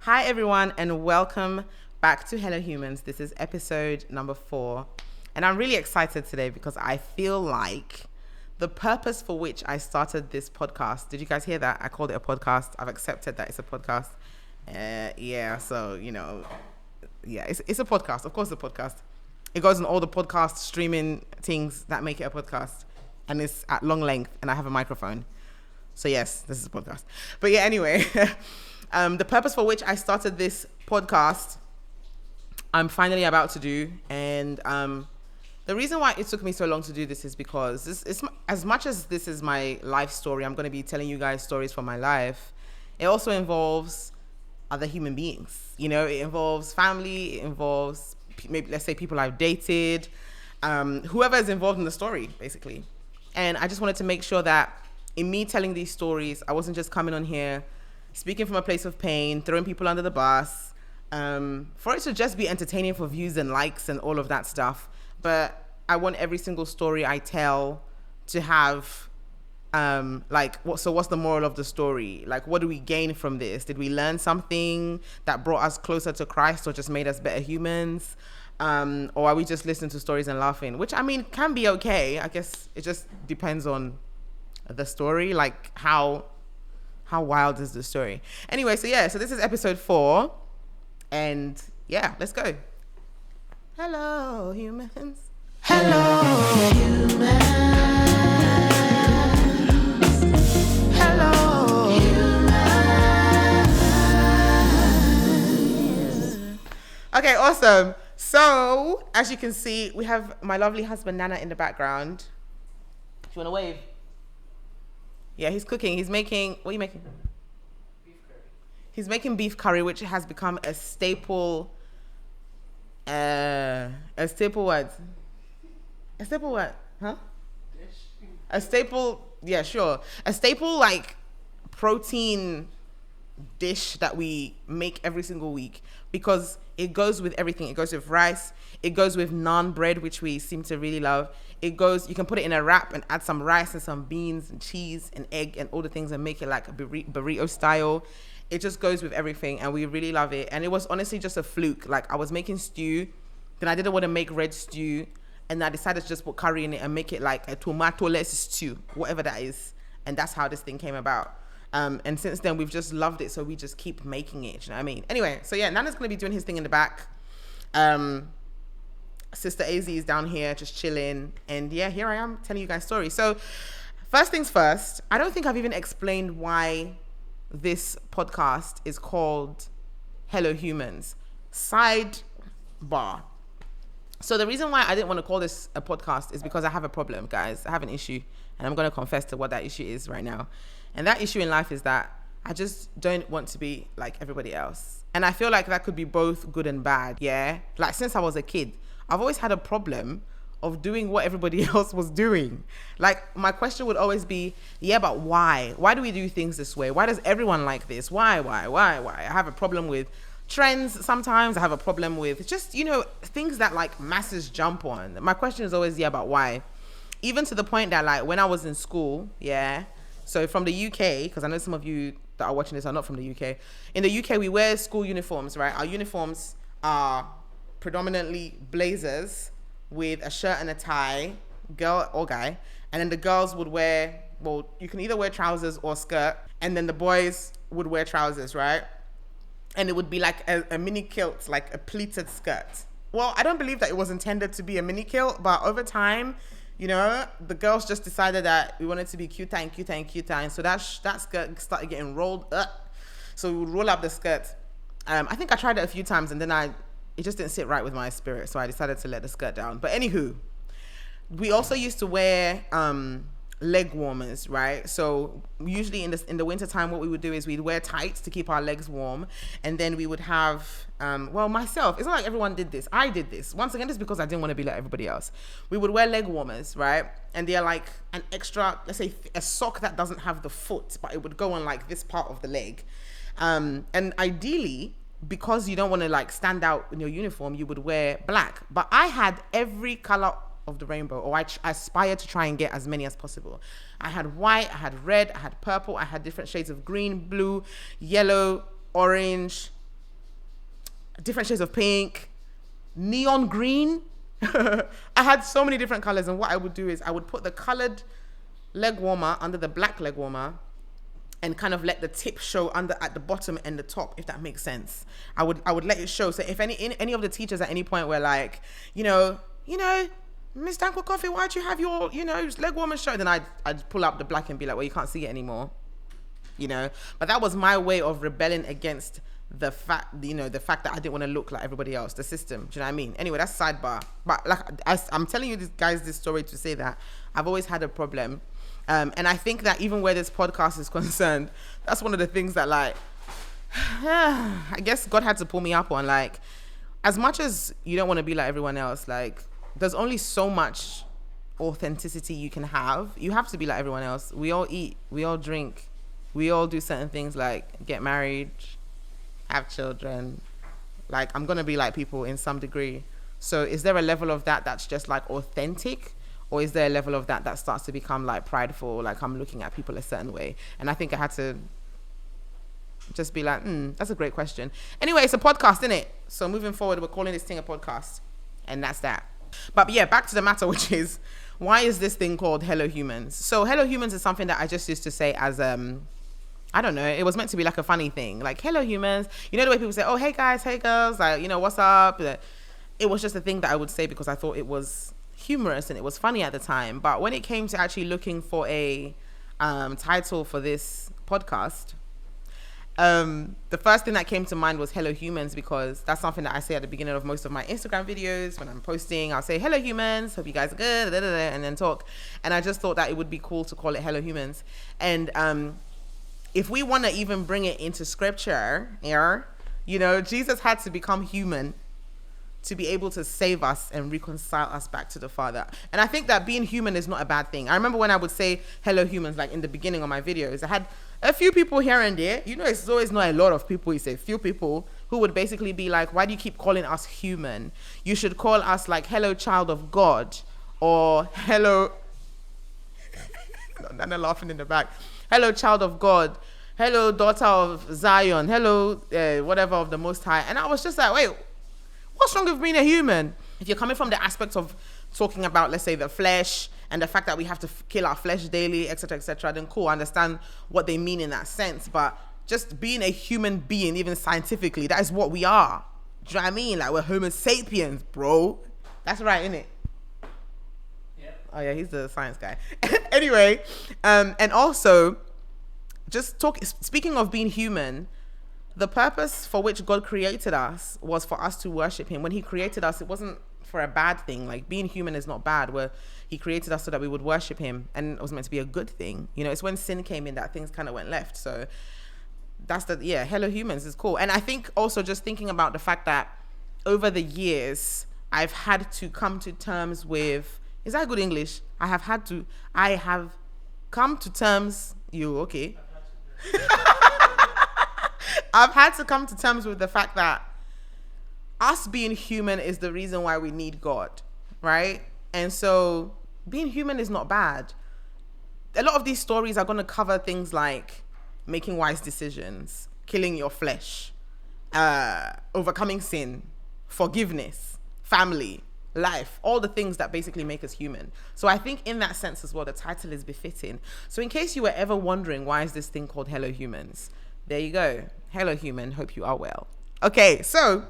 Hi, everyone, and welcome back to Hello Humans. This is episode number 4. And I'm really excited today because I feel like the purpose for which I started this podcast, did you guys hear that? I called it a podcast. I've accepted that it's a podcast. It's a podcast. Of course, it's a podcast. It goes on all the podcast streaming things that make it a podcast. And it's at long length, and I have a microphone. So yes, this is a podcast. But yeah, anyway, the purpose for which I started this podcast, I'm finally about to do. And the reason why it took me so long to do this is because it's as much as this is my life story, I'm going to be telling you guys stories from my life. It also involves other human beings. You know, it involves family. It involves maybe, let's say, people I've dated, whoever is involved in the story, basically. And I just wanted to make sure that in me telling these stories, I wasn't just coming on here, speaking from a place of pain, throwing people under the bus, for it to just be entertaining for views and likes and all of that stuff. But I want every single story I tell to have, what's the moral of the story? Like, what do we gain from this? Did we learn something that brought us closer to Christ or just made us better humans? Or are we just listening to stories and laughing? Which, I mean, can be okay. I guess it just depends on the story, like how wild is the story. Anyway, so this is episode 4. And yeah, let's go. Hello, humans. Hello, humans. Hello, humans. Okay, awesome. So, as you can see, we have my lovely husband, Nana, in the background. Do you want to wave? Yeah, he's cooking. He's making, what are you making? Beef curry. He's making beef curry, which has become a staple, what? A staple what? Huh? Dish. A staple, yeah, sure. A staple, like, protein dish that we make every single week because it goes with everything. It goes with rice. It goes with naan bread, which we seem to really love. You can put it in a wrap and add some rice and some beans and cheese and egg and all the things and make it like a burrito style. It just goes with everything and we really love it. And it was honestly just a fluke. Like, I was making stew, then I didn't want to make red stew, and I decided to just put curry in it and make it like a tomato-less stew, whatever that is. And that's how this thing came about. And since then we've just loved it, so we just keep making it. You know what I mean? Anyway, so yeah, Nana's gonna be doing his thing in the back. Sister AZ is down here just chilling, and yeah, here I am telling you guys stories. So first things first, I don't think I've even explained why this podcast is called Hello Humans. Sidebar. So the reason why I didn't want to call this a podcast is because I have a problem, guys. I have an issue, and I'm going to confess to what that issue is right now. And that issue in life is that I just don't want to be like everybody else. And I feel like that could be both good and bad, yeah? Like, since I was a kid, I've always had a problem of doing what everybody else was doing. Like, my question would always be, yeah, but why? Why do we do things this way? Why does everyone like this? Why? I have a problem with trends sometimes. I have a problem with just, things that like masses jump on. My question is always, yeah, but why? Even to the point that, like, when I was in school, yeah, so from the UK, because I know some of you that are watching this are not from the UK. In the UK, we wear school uniforms, right? Our uniforms are predominantly blazers with a shirt and a tie, girl or guy. And then the girls would wear, well, you can either wear trousers or skirt. And then the boys would wear trousers, right? And it would be like a mini kilt, like a pleated skirt. Well, I don't believe that it was intended to be a mini kilt, but over time, the girls just decided that we wanted to be cuter and cuter and cuter. And so that skirt started getting rolled up. So we would roll up the skirt. I think I tried it a few times and then it just didn't sit right with my spirit. So I decided to let the skirt down. But anywho, we also used to wear leg warmers, right? So usually in the winter time, what we would do is we'd wear tights to keep our legs warm. And then we would have, myself, it's not like everyone did this. I did this. Once again, just because I didn't want to be like everybody else. We would wear leg warmers, right? And they're like an extra, let's say a sock that doesn't have the foot, but it would go on like this part of the leg. And ideally, because you don't want to like stand out in your uniform, you would wear black. But I had every color of the rainbow, or I aspired to try and get as many as possible. I had white, I had red, I had purple, I had different shades of green, blue, yellow, orange, different shades of pink, neon green. I had so many different colors, and what I would do is I would put the colored leg warmer under the black leg warmer and kind of let the tip show under at the bottom and the top, if that makes sense. I would let it show. So if any of the teachers at any point were like, Miss Danko Coffee, why'd you have your, leg warmer show? Then I'd pull up the black and be like, well, you can't see it anymore. But that was my way of rebelling against the fact that I didn't want to look like everybody else, the system. Do you know what I mean? Anyway, that's sidebar. But like I'm telling you this story to say that I've always had a problem. And I think that even where this podcast is concerned, that's one of the things that I guess God had to pull me up on. Like, as much as you don't want to be like everyone else, like, there's only so much authenticity you can have. You have to be like everyone else. We all eat, we all drink, we all do certain things, like get married, have children. Like, I'm gonna be like people in some degree. So is there a level of that that's just like authentic, or is there a level of that starts to become like prideful, like I'm looking at people a certain way? And I think I had to just be like, that's a great question. Anyway, it's a podcast, isn't it? So moving forward, we're calling this thing a podcast, and that's that. But yeah, back to the matter, which is, why is this thing called Hello Humans? So Hello Humans is something that I just used to say as I don't know, it was meant to be like a funny thing, like hello humans. You know the way people say, oh, hey guys, hey girls, like, what's up? It was just a thing that I would say because I thought it was humorous and it was funny at the time. But when it came to actually looking for a title for this podcast, the first thing that came to mind was Hello Humans, because that's something that I say at the beginning of most of my Instagram videos. When I'm posting, I'll say, hello humans, hope you guys are good, and then talk. And I just thought that it would be cool to call it Hello Humans. And if we want to even bring it into scripture here, Jesus had to become human to be able to save us and reconcile us back to the Father. And I think that being human is not a bad thing. I remember when I would say hello humans, like in the beginning of my videos, I had a few people here and there, it's always not a lot of people, it's a few people who would basically be like, why do you keep calling us human? You should call us like hello child of God, or hello, Nana laughing in the back, hello child of God, hello daughter of Zion, hello whatever of the Most High. And I was just like, wait, what's wrong with being a human? If you're coming from the aspect of talking about, let's say, the flesh and the fact that we have to kill our flesh daily, etc., then cool, I understand what they mean in that sense. But just being a human being, even scientifically, that is what we are. Do you know what I mean? Like, we're Homo sapiens, bro. That's right, innit? Yeah. Oh yeah, he's the science guy. Anyway, and also, speaking of being human, the purpose for which God created us was for us to worship him. When he created us, it wasn't for a bad thing. Like, being human is not bad. He created us so that we would worship him, and it was meant to be a good thing. It's when sin came in that things kind of went left. So that's Hello Humans is cool. And I think also just thinking about the fact that over the years, I've had to come to terms with, is that good English? I have come to terms, okay? I've had to come to terms with the fact that us being human is the reason why we need God, right? And so being human is not bad. A lot of these stories are going to cover things like making wise decisions, killing your flesh, overcoming sin, forgiveness, family, life, all the things that basically make us human. So I think in that sense as well, the title is befitting. So in case you were ever wondering, why is this thing called Hello Humans? There you go. Hello human, hope you are well. Okay, so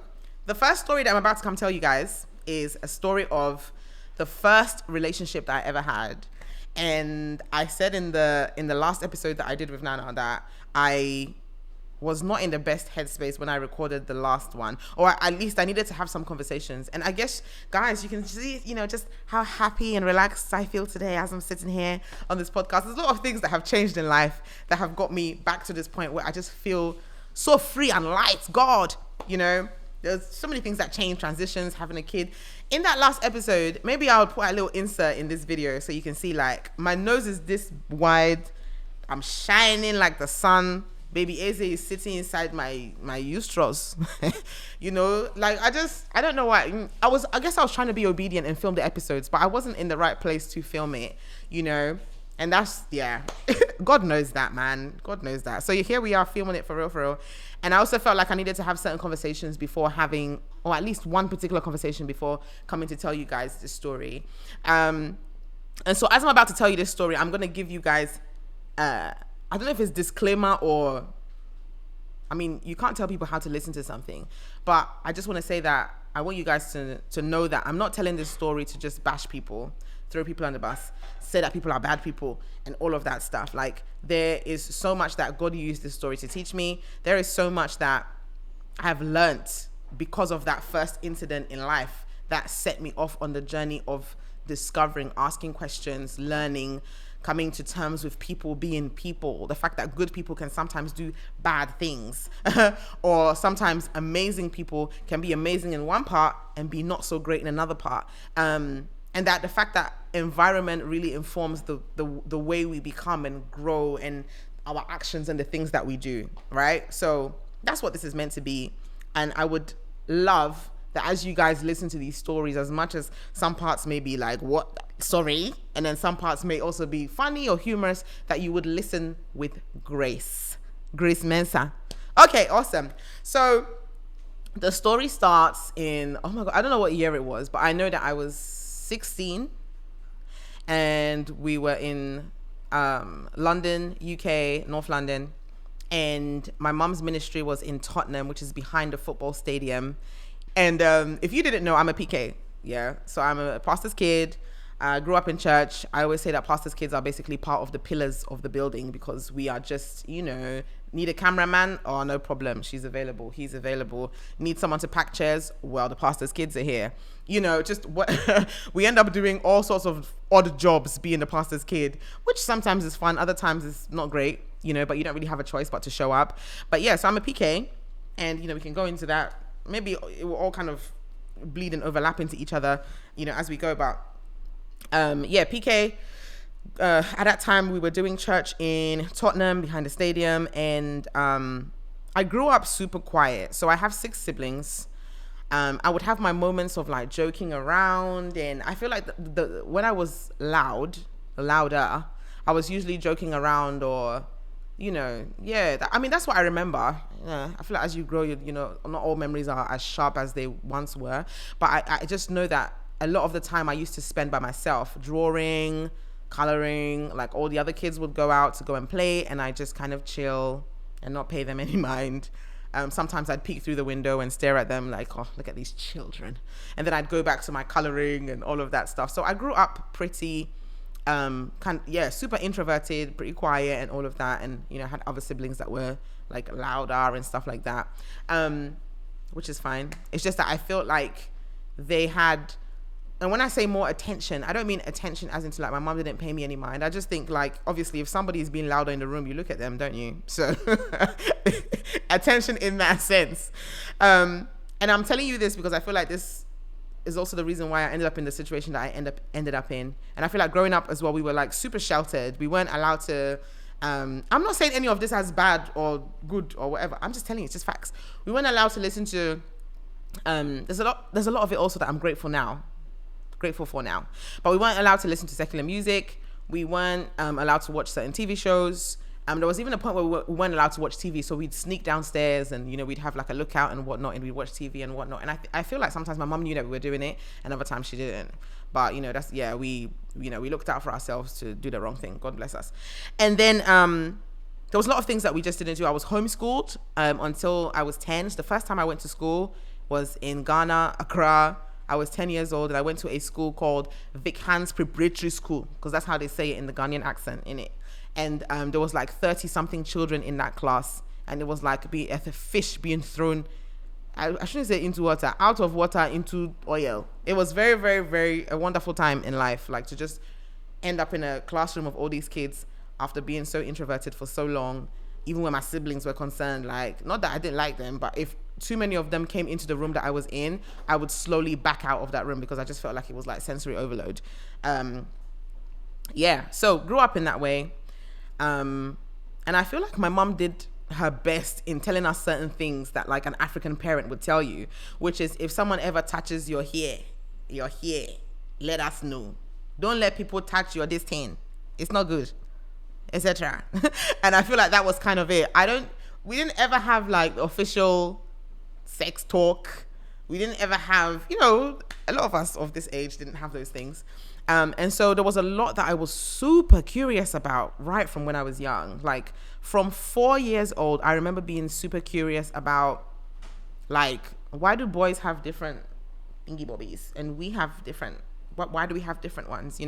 the first story that I'm about to come tell you guys is a story of the first relationship that I ever had. And I said in the last episode that I did with Nana that I was not in the best headspace when I recorded the last one, or at least I needed to have some conversations. And I guess, guys, you can see, just how happy and relaxed I feel today as I'm sitting here on this podcast. There's a lot of things that have changed in life that have got me back to this point where I just feel so free and light. God, there's so many things that change, transitions, having a kid. In that last episode, maybe I'll put a little insert in this video so you can see, like, my nose is this wide, I'm shining like the sun. Baby Eze is sitting inside my uterus. Like, I don't know why. I guess I was trying to be obedient and film the episodes, but I wasn't in the right place to film it, And that's, yeah, God knows that, man. God knows that. So here we are filming it for real. And I also felt like I needed to have certain conversations before having, or at least one particular conversation before coming to tell you guys this story. And so as I'm about to tell you this story, I'm going to give you guys, I don't know if it's disclaimer or, I mean, you can't tell people how to listen to something, but I just want to say that I want you guys to know that I'm not telling this story to just bash people, throw people on the bus, say that people are bad people and all of that stuff. Like, there is so much that God used this story to teach me. There is so much that I've learnt because of that first incident in life that set me off on the journey of discovering, asking questions, learning, coming to terms with people being people. The fact that good people can sometimes do bad things or sometimes amazing people can be amazing in one part and be not so great in another part. And that the fact that environment really informs the way we become and grow and our actions and the things that we do, right? So that's what this is meant to be. And I would love that as you guys listen to these stories, as much as some parts may be like, what? Sorry. And then some parts may also be funny or humorous, that you would listen with grace. Grace Mensa. Okay, awesome. So the story starts in, oh my God, I don't know what year it was, but I know that I was 16 and we were in London, UK, North London, and my mum's ministry was in Tottenham, which is behind the football stadium. And if you didn't know, I'm a PK. Yeah, so I'm a pastor's kid. I grew up in church. I always say that pastor's kids are basically part of the pillars of the building, because we are just, you know, need a cameraman? Oh, no problem. She's available. He's available. Need someone to pack chairs? Well, the pastor's kids are here. You know, just what we end up doing all sorts of odd jobs being the pastor's kid, which sometimes is fun. Other times is not great, you know, but you don't really have a choice but to show up. But yeah, so I'm a PK, and, you know, we can go into that. Maybe it will all kind of bleed and overlap into each other, you know, as we go about. Yeah, PK, at that time we were doing church in Tottenham behind the stadium, and I grew up super quiet. So I have 6 siblings. I would have my moments of like joking around, and I feel like when I was louder, I was usually joking around, or, you know, yeah, I mean, that's what I remember. Yeah, I feel like as you grow, you know, not all memories are as sharp as they once were, but I just know that a lot of the time I used to spend by myself, drawing, coloring. Like, all the other kids would go out to go and play, and I just kind of chill and not pay them any mind. Sometimes I'd peek through the window and stare at them like, oh, look at these children. And then I'd go back to my coloring and all of that stuff. So I grew up pretty, super introverted, pretty quiet and all of that. And, you know, had other siblings that were like louder and stuff like that, which is fine. It's just that I felt like they had, and when I say more attention, I don't mean attention as into like my mom didn't pay me any mind. I just think, like, obviously if somebody's being louder in the room, you look at them, don't you? So attention in that sense. And I'm telling you this because I feel like this is also the reason why I ended up in the situation that I ended up in. And I feel like growing up as well, we were like super sheltered. We weren't allowed to, I'm not saying any of this as bad or good or whatever. I'm just telling you, it's just facts. We weren't allowed to listen to, there's a lot of it also that I'm grateful for now, but we weren't allowed to listen to secular music. We weren't allowed to watch certain TV shows. There was even a point where we weren't allowed to watch TV, so we'd sneak downstairs and, you know, we'd have like a lookout and whatnot, and we'd watch TV and whatnot. And I feel like sometimes my mum knew that we were doing it, and other times she didn't. But, you know, that's, yeah, we looked out for ourselves to do the wrong thing. God bless us. And then there was a lot of things that we just didn't do. I was homeschooled until I was 10. So the first time I went to school was in Ghana, Accra. I was 10 years old, and I went to a school called Vic Hans Preparatory School, because that's how they say it in the Ghanaian accent, in it. And there was like 30 something children in that class, and it was like a fish being thrown, I shouldn't say into water, out of water into oil. It was very, very, very a wonderful time in life, like to just end up in a classroom of all these kids after being so introverted for so long. Even when my siblings were concerned, like, not that I didn't like them, but if too many of them came into the room that I was in, I would slowly back out of that room because I just felt like it was like sensory overload. Yeah, so grew up in that way. And I feel like my mom did her best in telling us certain things that like an African parent would tell you, which is, if someone ever touches your hair, let us know. Don't let people touch your this thing. it's not good, etc. And I feel like that was kind of it. We didn't ever have like official sex talk. We didn't ever have, a lot of us of this age didn't have those things. And so there was a lot that I was super curious about right from when I was young. Like from 4 years old, I remember being super curious about, like, why do boys have different thingy bobbies and we have different, why do we have different ones,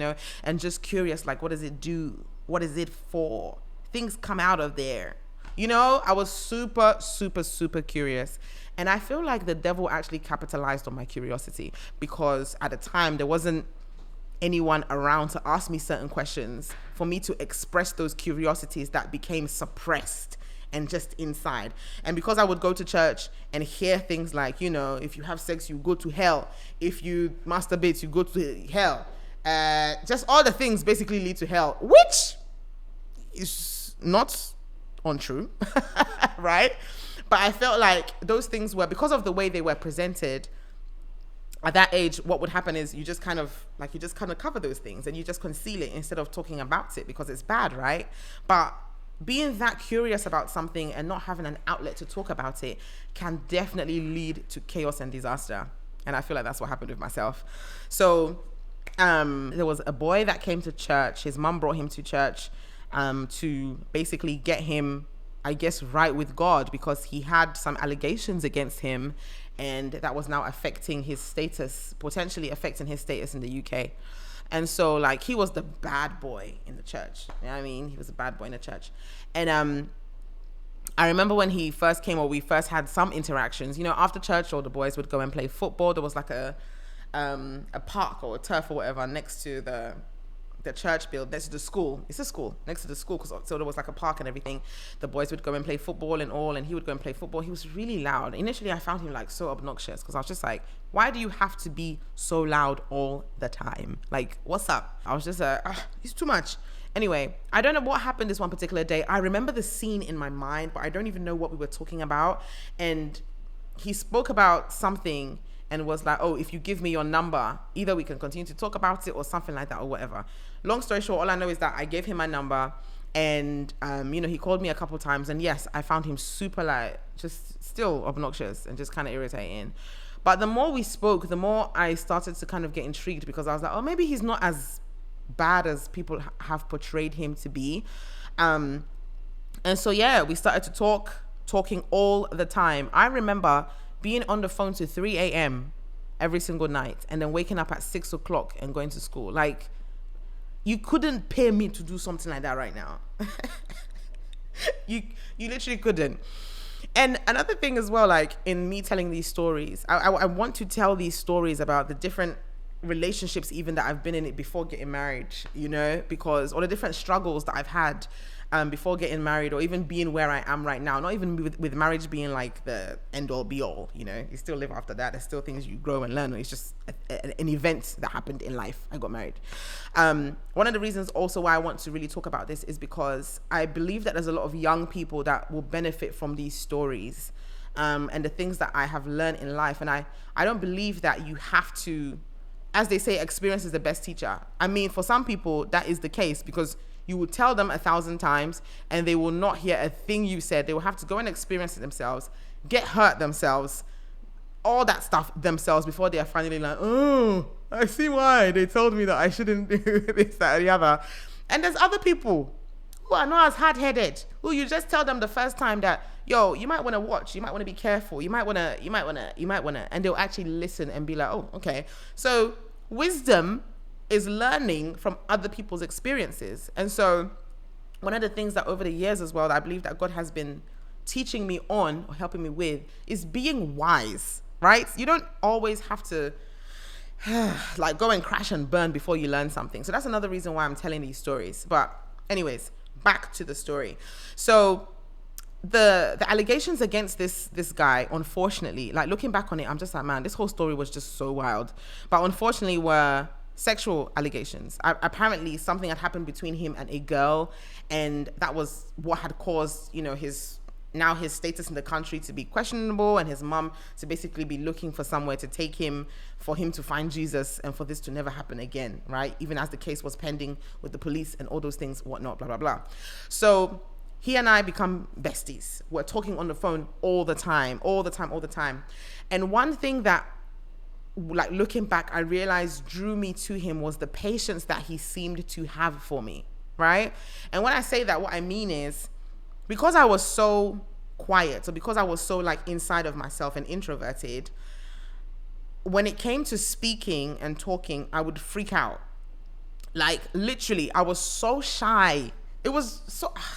and just curious, like, what does it do? What is it for? Things come out of there. I was super, super, super curious. And I feel like the devil actually capitalized on my curiosity, because at the time there wasn't anyone around to ask me certain questions for me to express those curiosities that became suppressed and just inside. And because I would go to church and hear things like, if you have sex, you go to hell. If you masturbate, you go to hell. Just all the things basically lead to hell, which is not untrue, right? But I felt like those things were, because of the way they were presented at that age, what would happen is you just kind of cover those things and you just conceal it instead of talking about it because it's bad, right? But being that curious about something and not having an outlet to talk about it can definitely lead to chaos and disaster. And I feel like that's what happened with myself. So there was a boy that came to church. His mum brought him to church to basically get him, I guess, right with God, because he had some allegations against him, and that was now affecting his status, potentially affecting his status in the UK. And so, like, he was the bad boy in the church. You know what I mean? He was a bad boy in the church. And I remember when he first came, or we first had some interactions, after church, all the boys would go and play football. There was like a park or a turf or whatever next to the church build, next to the school. It's a school, next to the school, so there was like a park and everything. The boys would go and play football and all, and he would go and play football. He was really loud. Initially, I found him like so obnoxious, because I was just like, why do you have to be so loud all the time? Like, what's up? I was just he's too much. Anyway, I don't know what happened this one particular day. I remember the scene in my mind, but I don't even know what we were talking about. And he spoke about something and was like, oh, if you give me your number, either we can continue to talk about it or something like that or whatever. Long story short, all I know is that I gave him my number, and, he called me a couple of times, and yes, I found him super, like, just still obnoxious and just kind of irritating. But the more we spoke, the more I started to kind of get intrigued, because I was like, oh, maybe he's not as bad as people have portrayed him to be. And so, yeah, we started to talking all the time. I remember being on the phone to 3 a.m. every single night, and then waking up at 6 o'clock and going to school. Like, you couldn't pay me to do something like that right now. You literally couldn't. And another thing as well, like, in me telling these stories, I want to tell these stories about the different relationships even that I've been in it before getting married, because all the different struggles that I've had before getting married, or even being where I am right now. Not even with marriage being like the end all be all, you still live after that. There's still things you grow and learn. It's just an event that happened in life. I got married. One of the reasons also why I want to really talk about this is because I believe that there's a lot of young people that will benefit from these stories, and the things that I have learned in life. And I don't believe that you have to, as they say, experience is the best teacher. I mean, for some people that is the case, because you will tell them 1,000 times and they will not hear a thing you said. They will have to go and experience it themselves, get hurt themselves, all that stuff themselves, before they are finally like, oh, I see why they told me that I shouldn't do this, that, or the other. And there's other people who are not as hard-headed, who you just tell them the first time that, yo, you might want to watch, you might want to be careful, you might want to, and they'll actually listen and be like, oh, okay. So wisdom is learning from other people's experiences. And so one of the things that over the years as well, that I believe that God has been teaching me on, or helping me with, is being wise, right? You don't always have to like go and crash and burn before you learn something. So that's another reason why I'm telling these stories. But anyways, back to the story. So the allegations against this guy, unfortunately, like, looking back on it, I'm just like, man, this whole story was just so wild. But unfortunately were sexual allegations. Apparently something had happened between him and a girl, and that was what had caused, his now his status in the country to be questionable, and his mom to basically be looking for somewhere to take him, for him to find Jesus, and for this to never happen again, right? Even as the case was pending with the police and all those things, whatnot, blah, blah, blah. So he and I become besties. We're talking on the phone all the time. And one thing that, like, looking back, I realized drew me to him was the patience that he seemed to have for me, right? And when I say that, what I mean is, because I was so quiet, or because I was so like inside of myself and introverted, when it came to speaking and talking, I would freak out. Like, literally, I was so shy. It was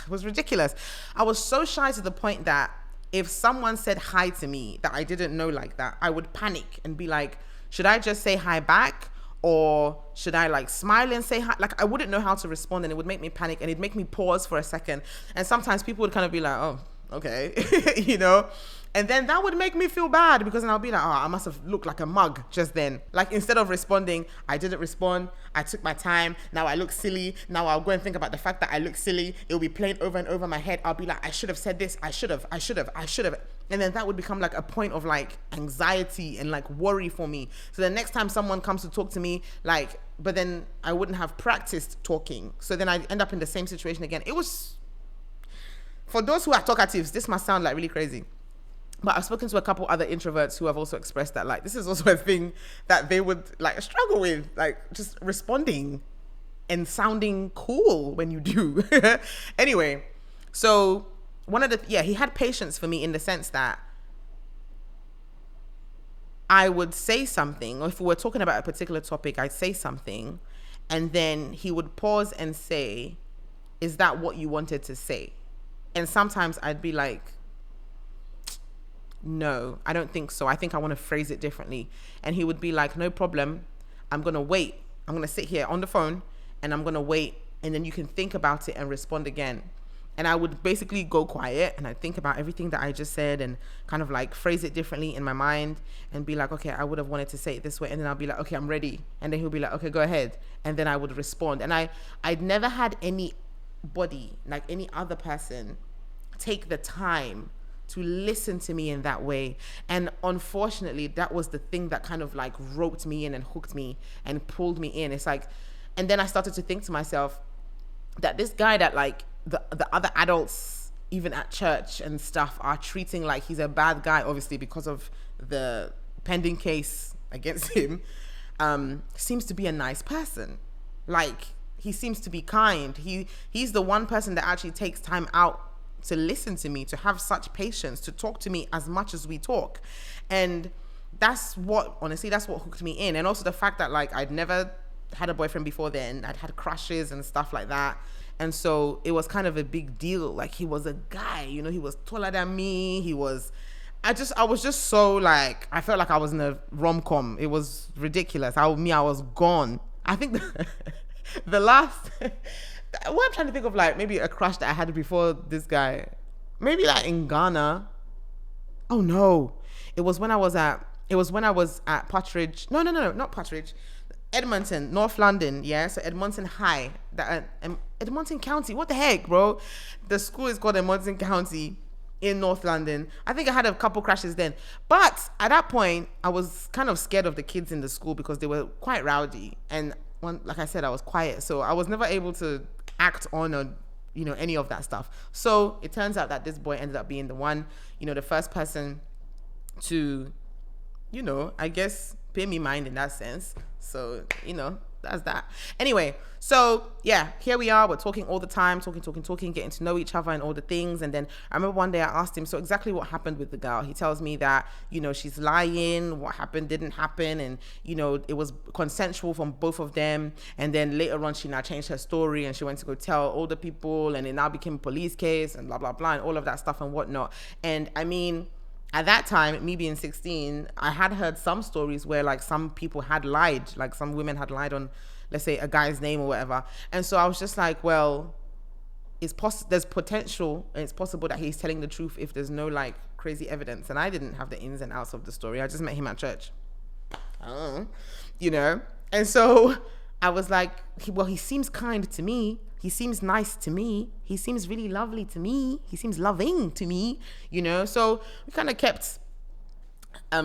ridiculous. I was so shy to the point that if someone said hi to me that I didn't know like that, I would panic and be like, should I just say hi back? Or should I like smile and say hi? Like, I wouldn't know how to respond, and it would make me panic, and it'd make me pause for a second. And sometimes people would kind of be like, oh, okay, you know? And then that would make me feel bad, because then I'll be like, oh, I must have looked like a mug just then. Like, instead of responding, I didn't respond. I took my time. Now I look silly. Now I'll go and think about the fact that I look silly. It'll be playing over and over my head. I'll be like, I should have said this. I should have. And then that would become like a point of like anxiety and like worry for me. So the next time someone comes to talk to me, like, but then I wouldn't have practiced talking. So then I'd end up in the same situation again. It was, for those who are talkatives, this must sound like really crazy. But I've spoken to a couple other introverts who have also expressed that, like, this is also a thing that they would like struggle with, like just responding and sounding cool when you do. Anyway, so he had patience for me in the sense that I would say something, or if we were talking about a particular topic, I'd say something, and then he would pause and say, is that what you wanted to say? And sometimes I'd be like, no, I don't think so. I think I want to phrase it differently. And he would be like, no problem. I'm going to wait. I'm going to sit here on the phone and I'm going to wait. And then you can think about it and respond again. And I would basically go quiet and I'd think about everything that I just said and kind of like phrase it differently in my mind and be like, okay, I would have wanted to say it this way. And then I'll be like, okay, I'm ready. And then he'll be like, okay, go ahead. And then I would respond. And I'd never had anybody, like any other person, take the time to listen to me in that way. And unfortunately, that was the thing that kind of like roped me in and hooked me and pulled me in. It's like, and then I started to think to myself that this guy that like the other adults, even at church and stuff, are treating like he's a bad guy, obviously because of the pending case against him, seems to be a nice person. Like, he seems to be kind. He's the one person that actually takes time out to listen to me, to have such patience, to talk to me as much as we talk. And that's what hooked me in. And also the fact that like I'd never had a boyfriend before then. I'd had crushes and stuff like that. And so it was kind of a big deal. Like, he was a guy, you know, he was taller than me. I was just so like, I felt like I was in a rom-com. It was ridiculous. I was gone. I think the last, what I'm trying to think of, like maybe a crush that I had before this guy, maybe like in Ghana. Oh no, it was when I was at Partridge. No, not Partridge. Edmonton, North London, yeah. So Edmonton High, Edmonton County. What the heck, bro? The school is called Edmonton County in North London. I think I had a couple crashes then, but at that point, I was kind of scared of the kids in the school because they were quite rowdy. And like I said, I was quiet, so I was never able to act on or any of that stuff. So it turns out that this boy ended up being the one, the first person to, I guess, pay me mind in that sense. So, that's that. Anyway, so yeah, here we are. We're talking all the time, talking, getting to know each other and all the things. And then I remember one day I asked him, so exactly what happened with the girl? He tells me that, she's lying, what happened didn't happen. And, it was consensual from both of them. And then later on, she now changed her story and she went to go tell older people, and it now became a police case and blah, blah, blah, and all of that stuff and whatnot. And I mean, at that time, me being 16, I had heard some stories where like some people had lied, like some women had lied on, let's say, a guy's name or whatever. And so I was just like, well, there's potential, and it's possible that he's telling the truth if there's no like crazy evidence. And I didn't have the ins and outs of the story. I just met him at church. I don't know, And so I was like, he seems kind to me. he seems nice to me. He seems really lovely to me. He seems loving to me, you know? So we kind of kept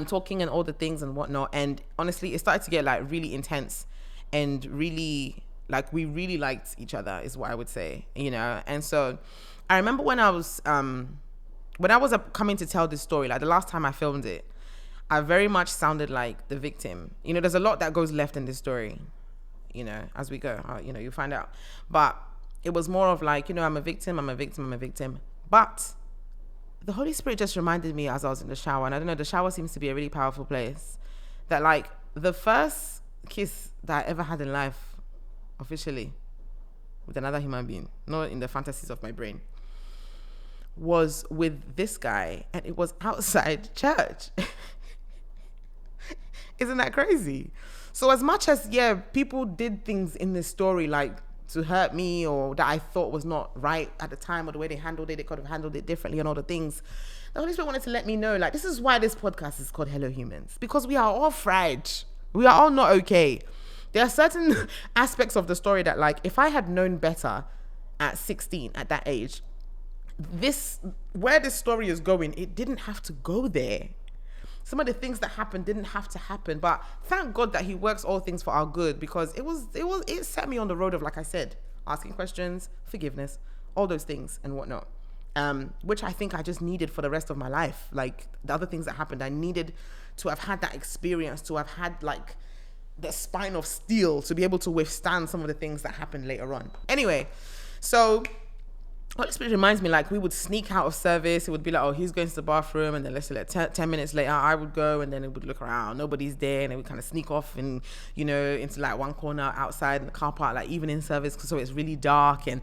talking and all the things and whatnot. And honestly, it started to get like really intense and really like we really liked each other is what I would say, you know? And so I remember when I was coming to tell this story, like the last time I filmed it, I very much sounded like the victim. You know, there's a lot that goes left in this story, you know, as we go, you know, you'll find out. But it was more of like, you know, I'm a victim. But the Holy Spirit just reminded me as I was in the shower, and I don't know, the shower seems to be a really powerful place, that like the first kiss that I ever had in life, officially, with another human being, not in the fantasies of my brain, was with this guy, and it was outside church. Isn't that crazy? So as much as, yeah, people did things in this story like to hurt me or that I thought was not right at the time, or the way they handled it, they could have handled it differently and all the things, the Holy Spirit wanted to let me know, like, this is why this podcast is called Hello Humans, because we are all fried. We are all not okay. There are certain aspects of the story that, like, if I had known better at 16, at that age, where this story is going, it didn't have to go there. Some of the things that happened didn't have to happen, but thank God that he works all things for our good, because it set me on the road of, like I said, asking questions, forgiveness, all those things and whatnot, which I think I just needed for the rest of my life. Like the other things that happened, I needed to have had that experience, to have had like the spine of steel to be able to withstand some of the things that happened later on. Anyway, so Holy Spirit reminds me, like, we would sneak out of service. It would be like, oh, he's going to the bathroom, and then let's say like 10 minutes later I would go, and then it would look around, nobody's there, and then we kind of sneak off and, you know, into like one corner outside in the car park, like even in service, so it's really dark, and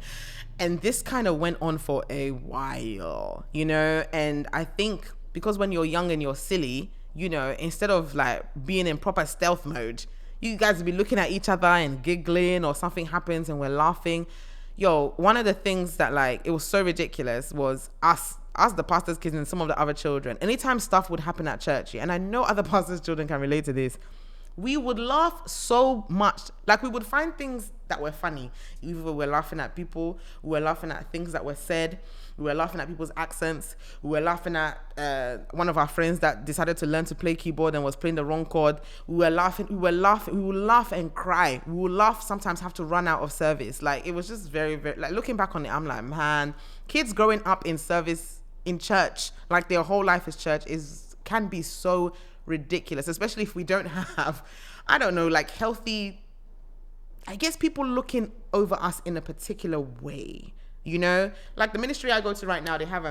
this kind of went on for a while, you know. And I think because when you're young and you're silly, you know, instead of like being in proper stealth mode, you guys would be looking at each other and giggling, or something happens and we're laughing. Yo, one of the things that, like, it was so ridiculous was us, the pastor's kids and some of the other children. Anytime stuff would happen at church, and I know other pastors' children can relate to this, we would laugh so much. Like, we would find things that were funny. Either we were laughing at people, we were laughing at things that were said, we were laughing at people's accents, we were laughing at one of our friends that decided to learn to play keyboard and was playing the wrong chord. We would laugh and cry. We would laugh, sometimes have to run out of service. Like, it was just very, very, like, looking back on it, I'm like, man, kids growing up in service in church, like their whole life is church, can be so ridiculous, especially if we don't have, I don't know, like healthy, I guess, people looking over us in a particular way, you know. Like the ministry I go to right now, they have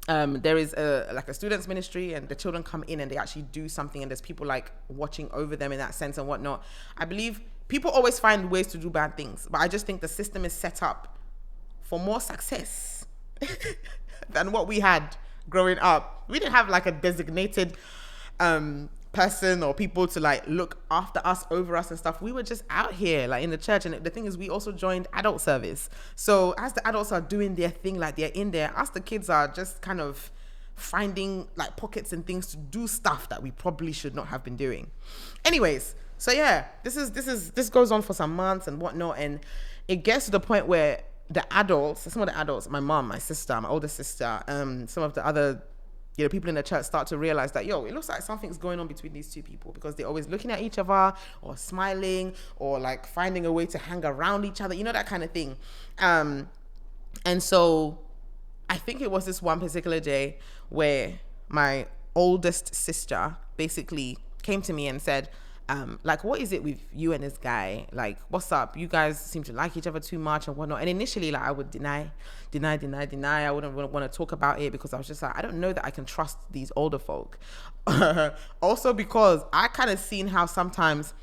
there is like a students ministry, and the children come in and they actually do something, and there's people like watching over them in that sense and whatnot. I believe people always find ways to do bad things, but I just think the system is set up for more success than what we had growing up. We didn't have like a designated person or people to like look after us, over us and stuff. We were just out here like in the church. And the thing is, we also joined adult service. So as the adults are doing their thing, like they're in there, us the kids are just kind of finding like pockets and things to do stuff that we probably should not have been doing. Anyways, so yeah, this goes on for some months and whatnot, and it gets to the point where some of the adults, my mom, my sister, my older sister, some of the other, you know, people in the church start to realize that, yo, it looks like something's going on between these two people, because they're always looking at each other or smiling or like finding a way to hang around each other, you know, that kind of thing. And so I think it was this one particular day where my oldest sister basically came to me and said, like, what is it with you and this guy? Like, what's up? You guys seem to like each other too much and whatnot. And initially, like, I would deny. I wouldn't want to talk about it, because I was just like, I don't know that I can trust these older folk. Also because I kind of seen how sometimes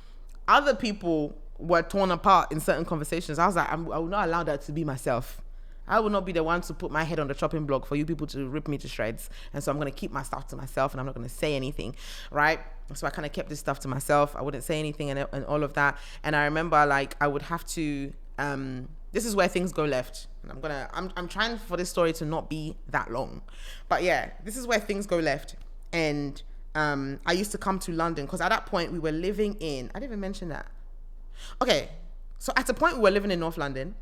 other people were torn apart in certain conversations. I was like, I will not allow that to be myself. I will not be the one to put my head on the chopping block for you people to rip me to shreds. And so I'm going to keep my stuff to myself, and I'm not going to say anything, right? So I kind of kept this stuff to myself. I wouldn't say anything and all of that. And I remember, like, I would have to, this is where things go left. And I'm trying for this story to not be that long. But yeah, this is where things go left. And I used to come to London, because at that point we were living in, I didn't even mention that. Okay, so at a point we were living in North London.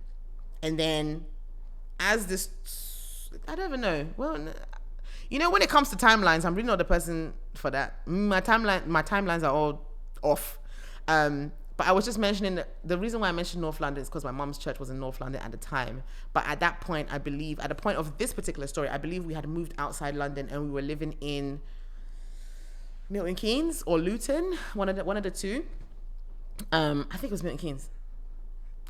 And then as this, I don't even know. Well, when it comes to timelines, I'm really not the person for that. My timelines are all off. But I was just mentioning the reason why I mentioned North London is because my mom's church was in North London at the time. But at that point, I believe, at the point of this particular story, I believe we had moved outside London and we were living in Milton Keynes or Luton, one of the two. I think it was Milton Keynes.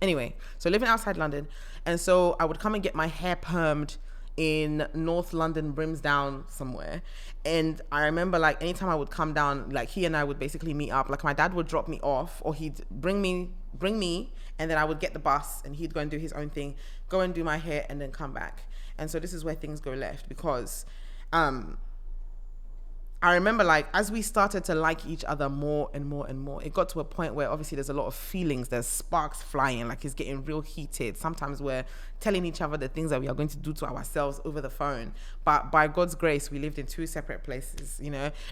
Anyway, so living outside London, and so I would come and get my hair permed in North London, Brimsdown somewhere. And I remember, like, anytime I would come down, like, he and I would basically meet up. Like, my dad would drop me off, or he'd bring me, and then I would get the bus, and he'd go and do his own thing, go and do my hair, and then come back. And so this is where things go left, because I remember, like, as we started to like each other more and more and more, it got to a point where obviously there's a lot of feelings, there's sparks flying, like it's getting real heated. Sometimes we're telling each other the things that we are going to do to ourselves over the phone. But by God's grace, we lived in two separate places,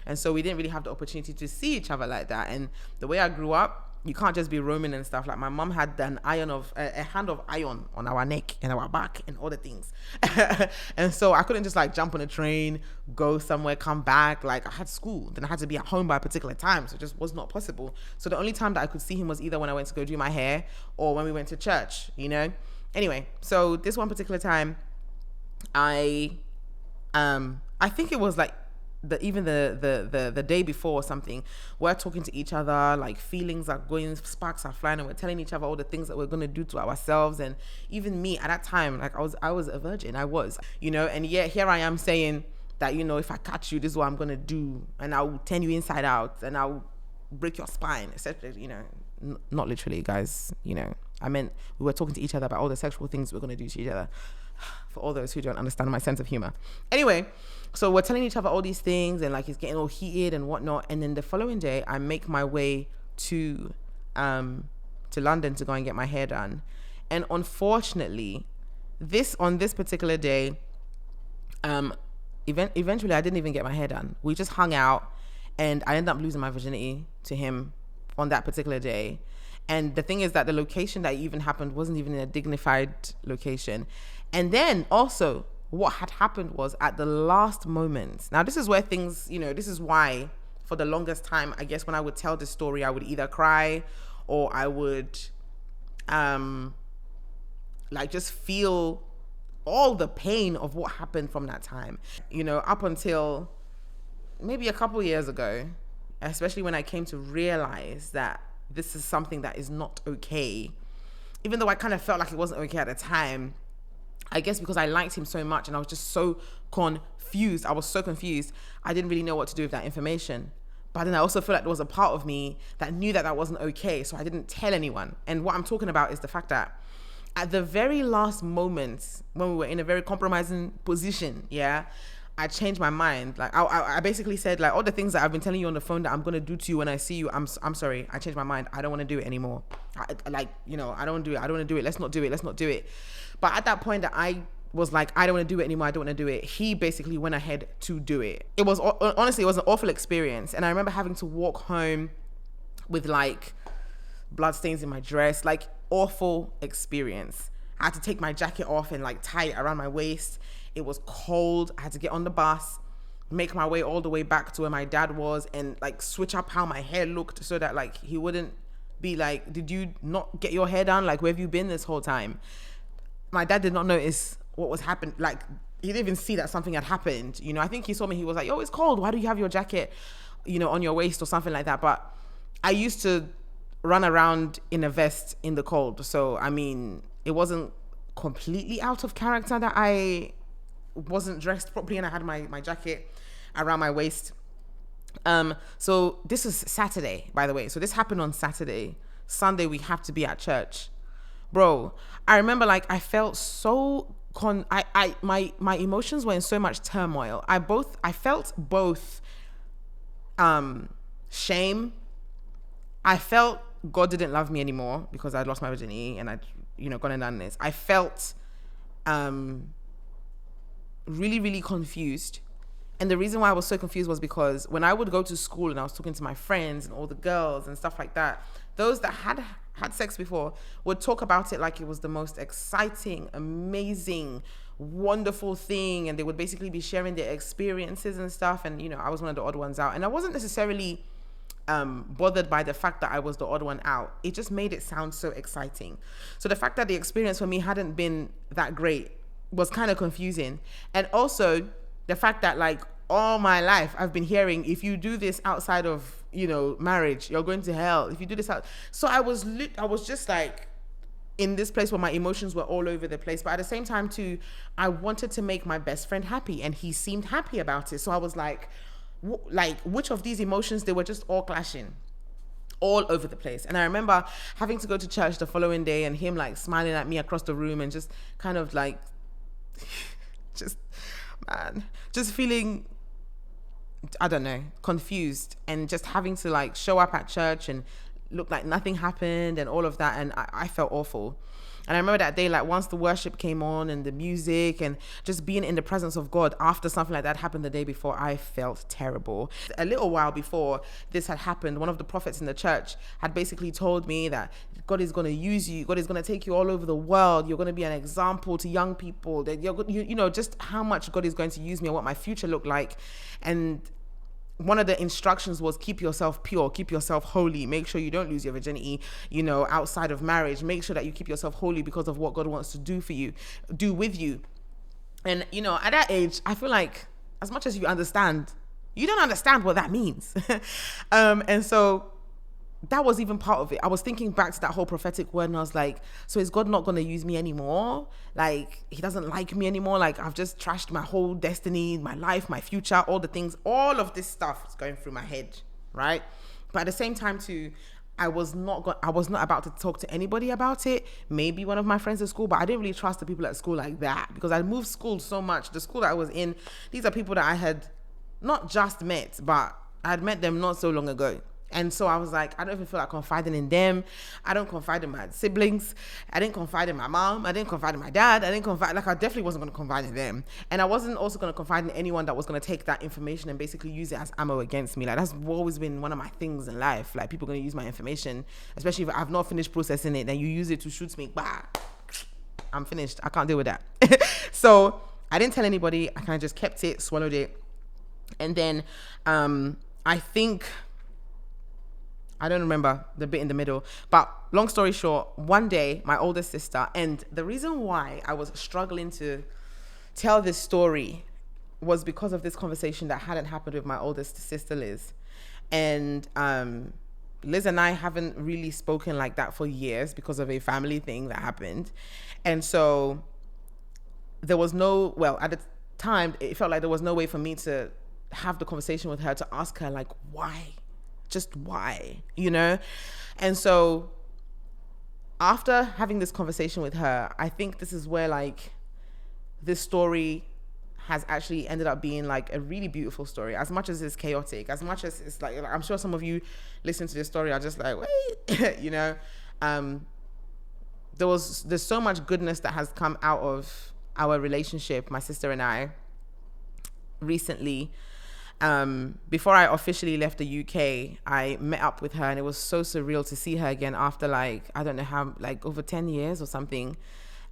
and so we didn't really have the opportunity to see each other like that. And the way I grew up, you can't just be roaming and stuff. Like, my mom had a hand of iron on our neck and our back and all the things. And so I couldn't just like jump on a train, go somewhere, come back. Like, I had school, then I had to be at home by a particular time. So it just was not possible. So the only time that I could see him was either when I went to go do my hair or when we went to church, Anyway, so this one particular time, I think it was like the day before or something, we're talking to each other, like feelings are going, sparks are flying, and we're telling each other all the things that we're going to do to ourselves. And even me at that time, like I was a virgin, and yet here I am saying that, if I catch you, this is what I'm going to do, and I'll turn you inside out, and I'll break your spine, etc. Not literally, guys, I meant we were talking to each other about all the sexual things we're going to do to each other, for all those who don't understand my sense of humor. Anyway, so we're telling each other all these things, and like it's getting all heated and whatnot. And then the following day, I make my way to London to go and get my hair done. And unfortunately, on this particular day, eventually I didn't even get my hair done. We just hung out, and I ended up losing my virginity to him on that particular day. And the thing is that the location that even happened wasn't even in a dignified location. And then also, what had happened was at the last moment. Now, this is where things, this is why for the longest time, I guess when I would tell this story, I would either cry or I would just feel all the pain of what happened from that time, up until maybe a couple years ago, especially when I came to realize that this is something that is not okay. Even though I kind of felt like it wasn't okay at the time, I guess because I liked him so much and I was just so confused. I was so confused. I didn't really know what to do with that information. But then I also feel like there was a part of me that knew that wasn't okay. So I didn't tell anyone. And what I'm talking about is the fact that at the very last moment, when we were in a very compromising position, I changed my mind. Like I basically said, like, all the things that I've been telling you on the phone that I'm gonna do to you when I see you, I'm sorry. I changed my mind. I don't want to do it anymore. I don't want to do it. I don't want to do it. Let's not do it. Let's not do it. But at that point that I was like, I don't want to do it anymore. I don't want to do it. He basically went ahead to do it. It was honestly, it was an awful experience. And I remember having to walk home with like blood stains in my dress, like awful experience. I had to take my jacket off and like tie it around my waist. It was cold. I had to get on the bus, make my way all the way back to where my dad was, and like switch up how my hair looked so that like he wouldn't be like, did you not get your hair done? Like, where have you been this whole time? My dad did not notice what was happening. Like, he didn't even see that something had happened. I think he saw me. He was like, "Yo, it's cold. Why do you have your jacket, on your waist or something like that?" But I used to run around in a vest in the cold. So, I mean, it wasn't completely out of character that I wasn't dressed properly and I had my jacket around my waist. So this is Saturday, by the way. So this happened on Saturday. Sunday, we have to be at church. Bro, I remember like I felt so my emotions were in so much turmoil. I felt both shame. I felt God didn't love me anymore because I'd lost my virginity and I'd gone and done this. I felt really, really confused. And the reason why I was so confused was because when I would go to school and I was talking to my friends and all the girls and stuff like that, those that had sex before would talk about it like it was the most exciting, amazing, wonderful thing, and they would basically be sharing their experiences and stuff. And I was one of the odd ones out, and I wasn't necessarily bothered by the fact that I was the odd one out. It just made it sound so exciting. So the fact that the experience for me hadn't been that great was kind of confusing. And also the fact that like all my life I've been hearing, if you do this outside of marriage, you're going to hell. If you do this out, so I was just like in this place where my emotions were all over the place. But at the same time too, I wanted to make my best friend happy, and he seemed happy about it. So I was like which of these emotions, they were just all clashing all over the place. And I remember having to go to church the following day, and him like smiling at me across the room, and just kind of like just feeling, I don't know, confused, and just having to like show up at church and look like nothing happened and all of that. And I felt awful. And I remember that day, like once the worship came on and the music and just being in the presence of God after something like that happened the day before, I felt terrible. A little while before this had happened, one of the prophets in the church had basically told me that God is going to use you. God is going to take you all over the world. You're going to be an example to young people. That you're just how much God is going to use me and what my future looked like. And one of the instructions was keep yourself pure, keep yourself holy, make sure you don't lose your virginity, outside of marriage. Make sure that you keep yourself holy because of what God wants to do with you. And, at that age, I feel like as much as you understand, you don't understand what that means. And so that was even part of it. I was thinking back to that whole prophetic word, and I was like, so is God not going to use me anymore? Like, he doesn't like me anymore. Like, I've just trashed my whole destiny, my life, my future, all the things, all of this stuff is going through my head, right? But at the same time too, I was not about to talk to anybody about it. Maybe one of my friends at school, but I didn't really trust the people at school like that, because I moved schools so much. The school that I was in, these are people that I had not just met, but I had met them not so long ago. And so I was like, I don't even feel like confiding in them. I don't confide in my siblings. I didn't confide in my mom. I didn't confide in my dad. I definitely wasn't going to confide in them. And I wasn't also going to confide in anyone that was going to take that information and basically use it as ammo against me. Like, that's always been one of my things in life. Like, people are going to use my information, especially if I've not finished processing it, then you use it to shoot me. Bah, I'm finished. I can't deal with that. So I didn't tell anybody. I kind of just kept it, swallowed it. And then I think, I don't remember the bit in the middle, but long story short, one day my older sister, and the reason why I was struggling to tell this story was because of this conversation that hadn't happened with my oldest sister, Liz. And Liz and I haven't really spoken like that for years because of a family thing that happened. And so there was at the time, it felt like there was no way for me to have the conversation with her to ask her like, why? Just why, And so after having this conversation with her, I think this is where like this story has actually ended up being like a really beautiful story. As much as it's chaotic, as much as it's like I'm sure some of you listen to this story are just like, wait, there's so much goodness that has come out of our relationship, my sister and I, recently. Before I officially left the UK, I met up with her, and it was so surreal to see her again after like, I don't know how, like over 10 years or something.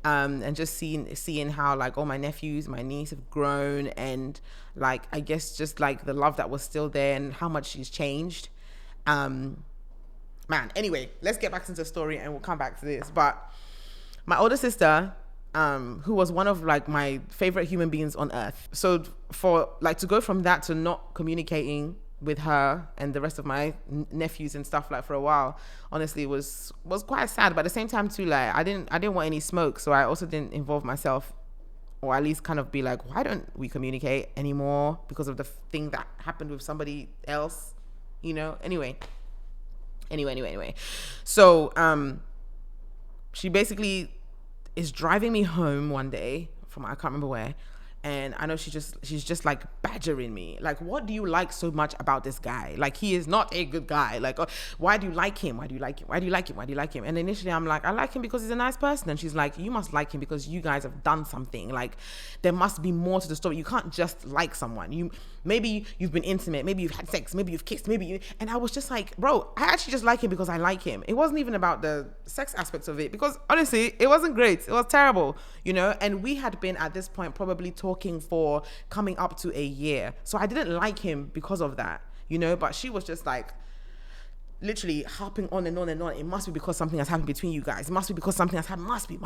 And just seeing how like all my nephews, my niece have grown, and like, I guess just like the love that was still there and how much she's changed. Anyway, let's get back into the story and we'll come back to this. But my older sister, who was one of like my favorite human beings on earth. So for like to go from that to not communicating with her and the rest of my nephews and stuff like for a while, honestly was quite sad. But at the same time too, like I didn't want any smoke, so I also didn't involve myself, or at least kind of be like, why don't we communicate anymore because of the thing that happened with somebody else, Anyway. So she basically is driving me home one day from I can't remember where, And I know she's just like badgering me. Like, what do you like so much about this guy? Like, he is not a good guy. Like, why do you like him? Why do you like him? Why do you like him? Why do you like him? And initially I'm like, I like him because he's a nice person. And she's like, you must like him because you guys have done something. Like, there must be more to the story. You can't just like someone. Maybe you've been intimate, maybe you've had sex, maybe you've kissed, and I was just like, bro, I actually just like him because I like him. It wasn't even about the sex aspects of it, because honestly, it wasn't great. It was terrible, and we had been at this point probably talking for coming up to a year. So I didn't like him because of that, but she was just like, literally harping on and on and on. It must be because something has happened between you guys. It must be because something has happened. Must be.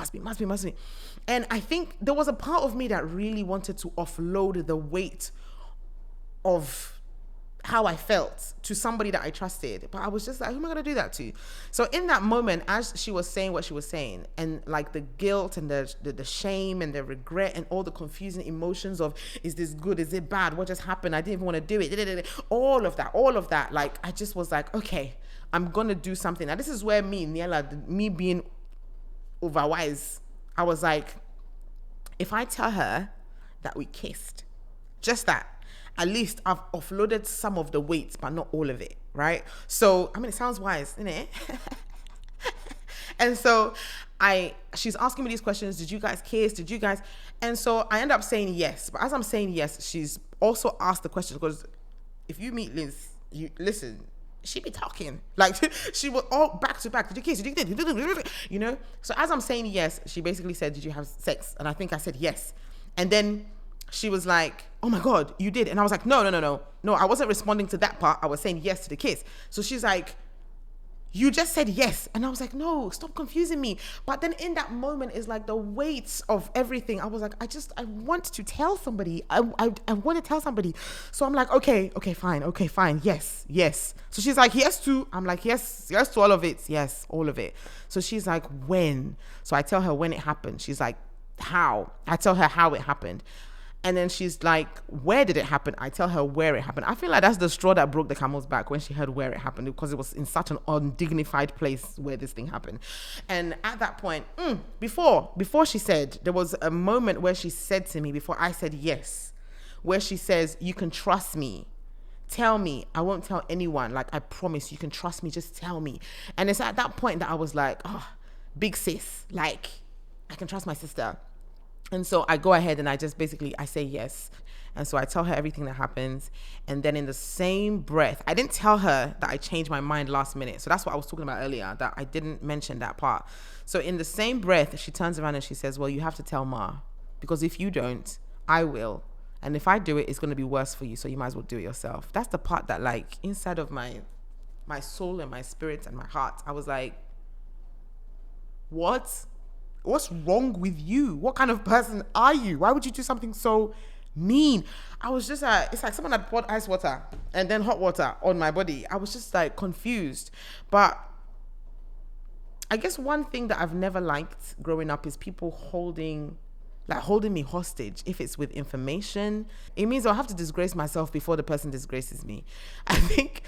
And I think there was a part of me that really wanted to offload the weight of how I felt to somebody that I trusted. But I was just like, who am I going to do that to? So in that moment, as she was saying what she was saying, and like the guilt and the shame and the regret and all the confusing emotions of, is this good? Is it bad? What just happened? I didn't even want to do it. All of that. Like, I just was like, okay, I'm going to do something. Now, this is where me being overwise, I was like, if I tell her that we kissed, just that, at least I've offloaded some of the weight, but not all of it, right? So, I mean, it sounds wise, isn't it? And so she's asking me these questions. Did you guys kiss? And so I end up saying yes. But as I'm saying yes, she's also asked the question, because if you meet Liz, listen, she be talking. Like, she was all back to back. Did you kiss? So as I'm saying yes, she basically said, did you have sex? And I think I said yes. And then she was like, oh my God, you did. And I was like, no, I wasn't responding to that part. I was saying yes to the kiss. So she's like, you just said yes. And I was like, no, stop confusing me. But then in that moment is like the weight of everything. I was like, I want to tell somebody. I want to tell somebody. So I'm like, okay, fine. Yes. So she's like, yes to. I'm like, yes to all of it. Yes, all of it. So she's like, when? So I tell her when it happened. She's like, how? I tell her how it happened. And then she's like, where did it happen? I tell her where it happened. I feel like that's the straw that broke the camel's back when she heard where it happened, because it was in such an undignified place where this thing happened. And at that point, before she said, there was a moment where she said to me, before I said yes, where she says, you can trust me. Tell me. I won't tell anyone. Like, I promise, you can trust me. Just tell me. And it's at that point that I was like, oh, big sis. Like, I can trust my sister. And so I go ahead and I say yes. And so I tell her everything that happens. And then in the same breath, I didn't tell her that I changed my mind last minute. So that's what I was talking about earlier, that I didn't mention that part. So in the same breath, she turns around and she says, well, you have to tell Ma, because if you don't, I will. And if I do it, it's going to be worse for you. So you might as well do it yourself. That's the part that, like, inside of my soul and my spirit and my heart, I was like, what? What's wrong with you? What kind of person are you? Why would you do something so mean? I was just it's like someone had poured ice water and then hot water on my body. I was just like confused. But I guess one thing that I've never liked growing up is people holding me hostage. If it's with information, it means I'll have to disgrace myself before the person disgraces me. I think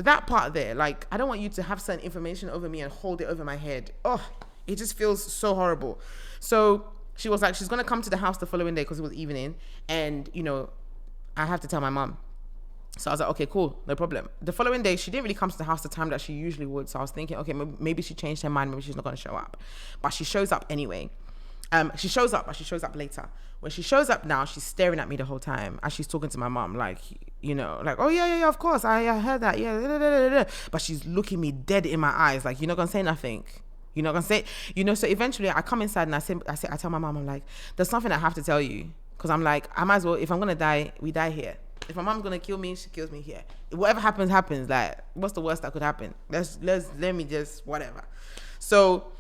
that part there, like, I don't want you to have certain information over me and hold it over my head. Oh, it just feels so horrible. So she was like, she's going to come to the house the following day, because it was evening. And, I have to tell my mom. So I was like, okay, cool, no problem. The following day, she didn't really come to the house the time that she usually would. So I was thinking, okay, maybe she changed her mind. Maybe she's not going to show up. But she shows up anyway. She shows up later. When she shows up now, she's staring at me the whole time as she's talking to my mom, like, like, oh yeah, of course, I heard that, yeah, but she's looking me dead in my eyes, like, you're not gonna say nothing. You're not gonna say, so eventually I come inside and I tell my mom, I'm like, there's something I have to tell you, because I'm like, I might as well, if I'm gonna die, we die here. If my mom's gonna kill me, she kills me here. Whatever happens. Like, what's the worst that could happen? Let me just whatever. So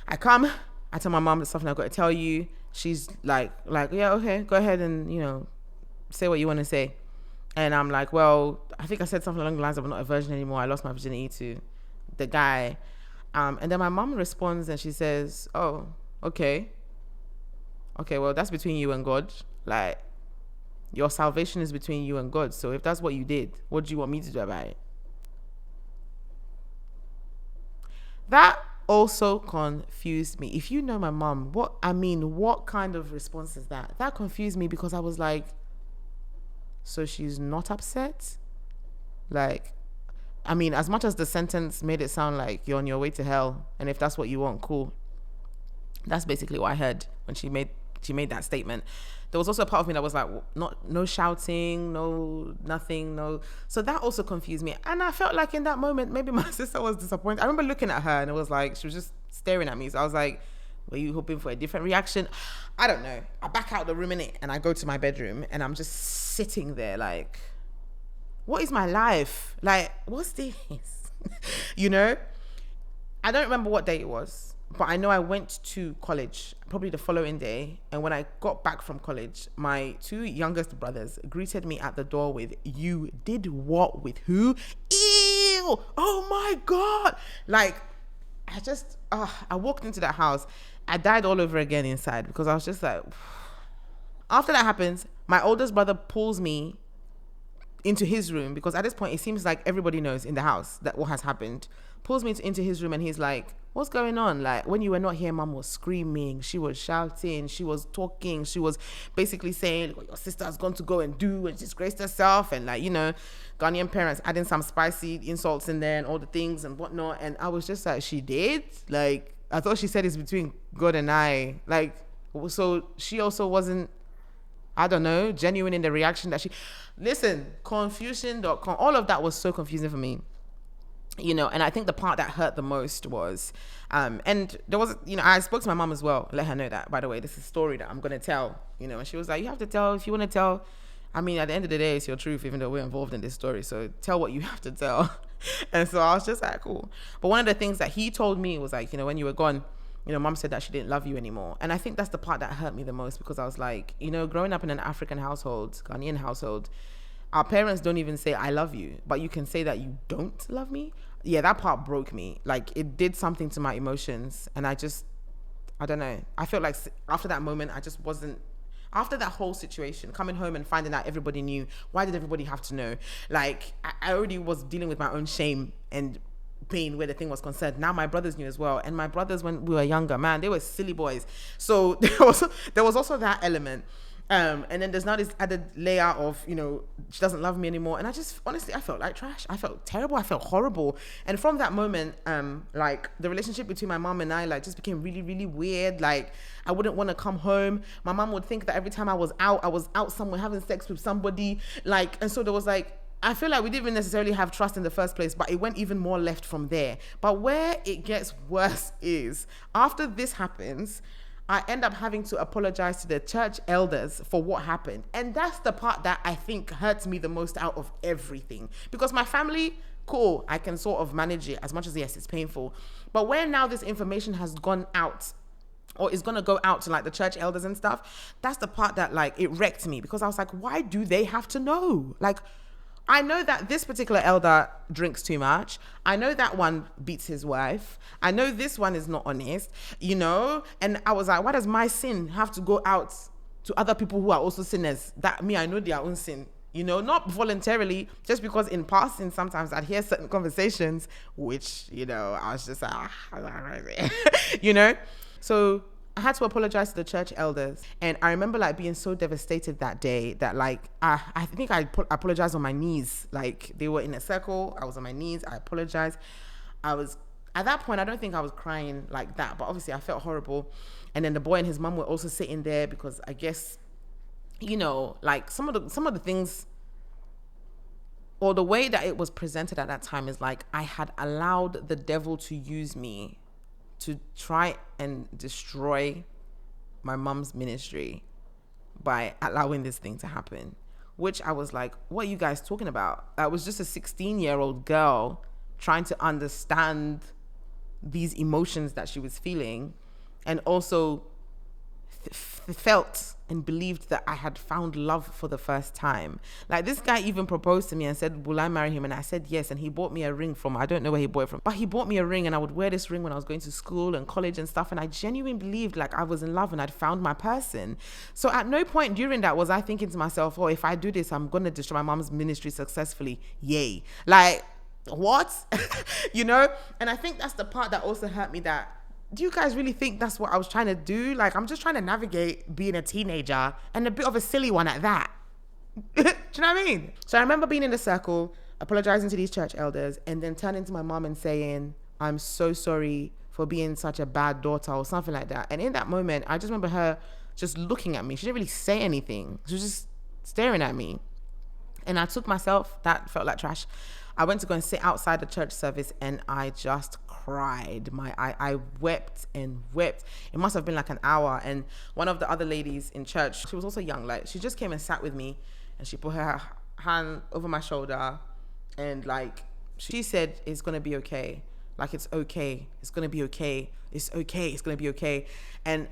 I come. I tell my mom the stuff I've got to tell you. She's like, yeah, okay, go ahead and, say what you want to say. And I'm like, well, I think I said something along the lines of, I'm not a virgin anymore. I lost my virginity to the guy. And then my mom responds and she says, oh, okay. Okay, well, that's between you and God. Like, your salvation is between you and God. So if that's what you did, what do you want me to do about it? That also confused me. If you know my mom, what kind of response is that? That confused me because I was like, so she's not upset? Like, as much as the sentence made it sound like you're on your way to hell, and if that's what you want, cool. That's basically what I heard when she made that statement. There was also a part of me that was like, no shouting, no nothing, no. So that also confused me. And I felt like in that moment, maybe my sister was disappointed. I remember looking at her and it was like, she was just staring at me. So I was like, were you hoping for a different reaction? I don't know. I back out the room in it and I go to my bedroom and I'm just sitting there like, what is my life? Like, what's this? You know? I don't remember what day it was, but I know I went to college probably the following day. And when I got back from college, my 2 youngest brothers greeted me at the door with, "You did what with who? Ew! Oh my God!" Like, I walked into that house. I died all over again inside because I was just like, after that happens, my oldest brother pulls me into his room because at this point it seems like everybody knows in the house that what has happened. Pulls me into his room and he's like, "What's going on? Like, when you were not here, mom was screaming, she was shouting, she was talking, she was basically saying what your sister has gone to go and do and disgraced herself," and like, Ghanaian parents adding some spicy insults in there and all the things and whatnot. And I was just like, she did? Like, I thought she said it's between God and I. Like, so she also wasn't, I don't know, genuine in the reaction that listen, confusion.com, all of that was so confusing for me. And I think the part that hurt the most was, and there was, I spoke to my mom as well, let her know that, by the way, this is a story that I'm going to tell, and she was like, you have to tell, if you want to tell, at the end of the day, it's your truth, even though we're involved in this story. So tell what you have to tell. And so I was just like, cool. But one of the things that he told me was like, when you were gone, mom said that she didn't love you anymore. And I think that's the part that hurt me the most because I was like, growing up in an African household, Ghanaian household, our parents don't even say, I love you, but you can say that you don't love me. Yeah, that part broke me. Like, it did something to my emotions. And I don't know. I felt like after that moment, I just wasn't, after that whole situation, coming home and finding out everybody knew, why did everybody have to know? Like, I already was dealing with my own shame and pain where the thing was concerned. Now my brothers knew as well. And my brothers, when we were younger, man, they were silly boys. So there was also that element. And then there's now this added layer of, she doesn't love me anymore. And I just, honestly, I felt like trash. I felt terrible. I felt horrible. And from that moment, like, the relationship between my mom and I, like, just became really, really weird. Like, I wouldn't want to come home. My mom would think that every time I was out somewhere having sex with somebody. Like, and so there was like, I feel like we didn't even necessarily have trust in the first place, but it went even more left from there. But where it gets worse is, after this happens, I end up having to apologize to the church elders for what happened. And that's the part that I think hurts me the most out of everything. Because my family, cool, I can sort of manage it as much as, yes, it's painful. But where now this information has gone out or is going to go out to like the church elders and stuff, that's the part that like, it wrecked me because I was like, why do they have to know? Like, I know that this particular elder drinks too much. I know that one beats his wife. I know this one is not honest, And I was like, why does my sin have to go out to other people who are also sinners? That I know their own sin, not voluntarily, just because in passing, sometimes I'd hear certain conversations, which, I was just like, So I had to apologize to the church elders. And I remember like being so devastated that day that like, I think I apologized on my knees. Like, they were in a circle. I was on my knees. I apologized. At that point, I don't think I was crying like that, but obviously I felt horrible. And then the boy and his mom were also sitting there because I guess, like some of the things or the way that it was presented at that time is like, I had allowed the devil to use me to try and destroy my mom's ministry by allowing this thing to happen, which I was like, what are you guys talking about? I was just a 16-year-old girl trying to understand these emotions that she was feeling and also felt and believed that I had found love for the first time. Like, this guy even proposed to me and said, will I marry him? And I said yes. And he bought me a ring from, I don't know where he bought it from, but he bought me a ring and I would wear this ring when I was going to school and college and stuff. And I genuinely believed like I was in love and I'd found my person. So at no point during that was I thinking to myself, oh, if I do this, I'm going to destroy my mom's ministry successfully. Yay. Like, what? You know? And I think that's the part that also hurt me, that do you guys really think that's what I was trying to do? Like, I'm just trying to navigate being a teenager, and a bit of a silly one at that. Do you know what I mean? So I remember being in the circle, apologizing to these church elders, and then turning to my mom and saying, I'm so sorry for being such a bad daughter, or something like that. And in that moment, I just remember her just looking at me. She didn't really say anything. She was just staring at me. And I took myself, that felt like trash. I went to go and sit outside the church service, and I just cried. I wept and wept. It must have been like an hour. And one of the other ladies in church, she was also young, like she just came and sat with me, and she put her hand over my shoulder, and like she said, it's gonna be okay. Like, it's okay. It's gonna be okay. It's okay. It's gonna be okay. And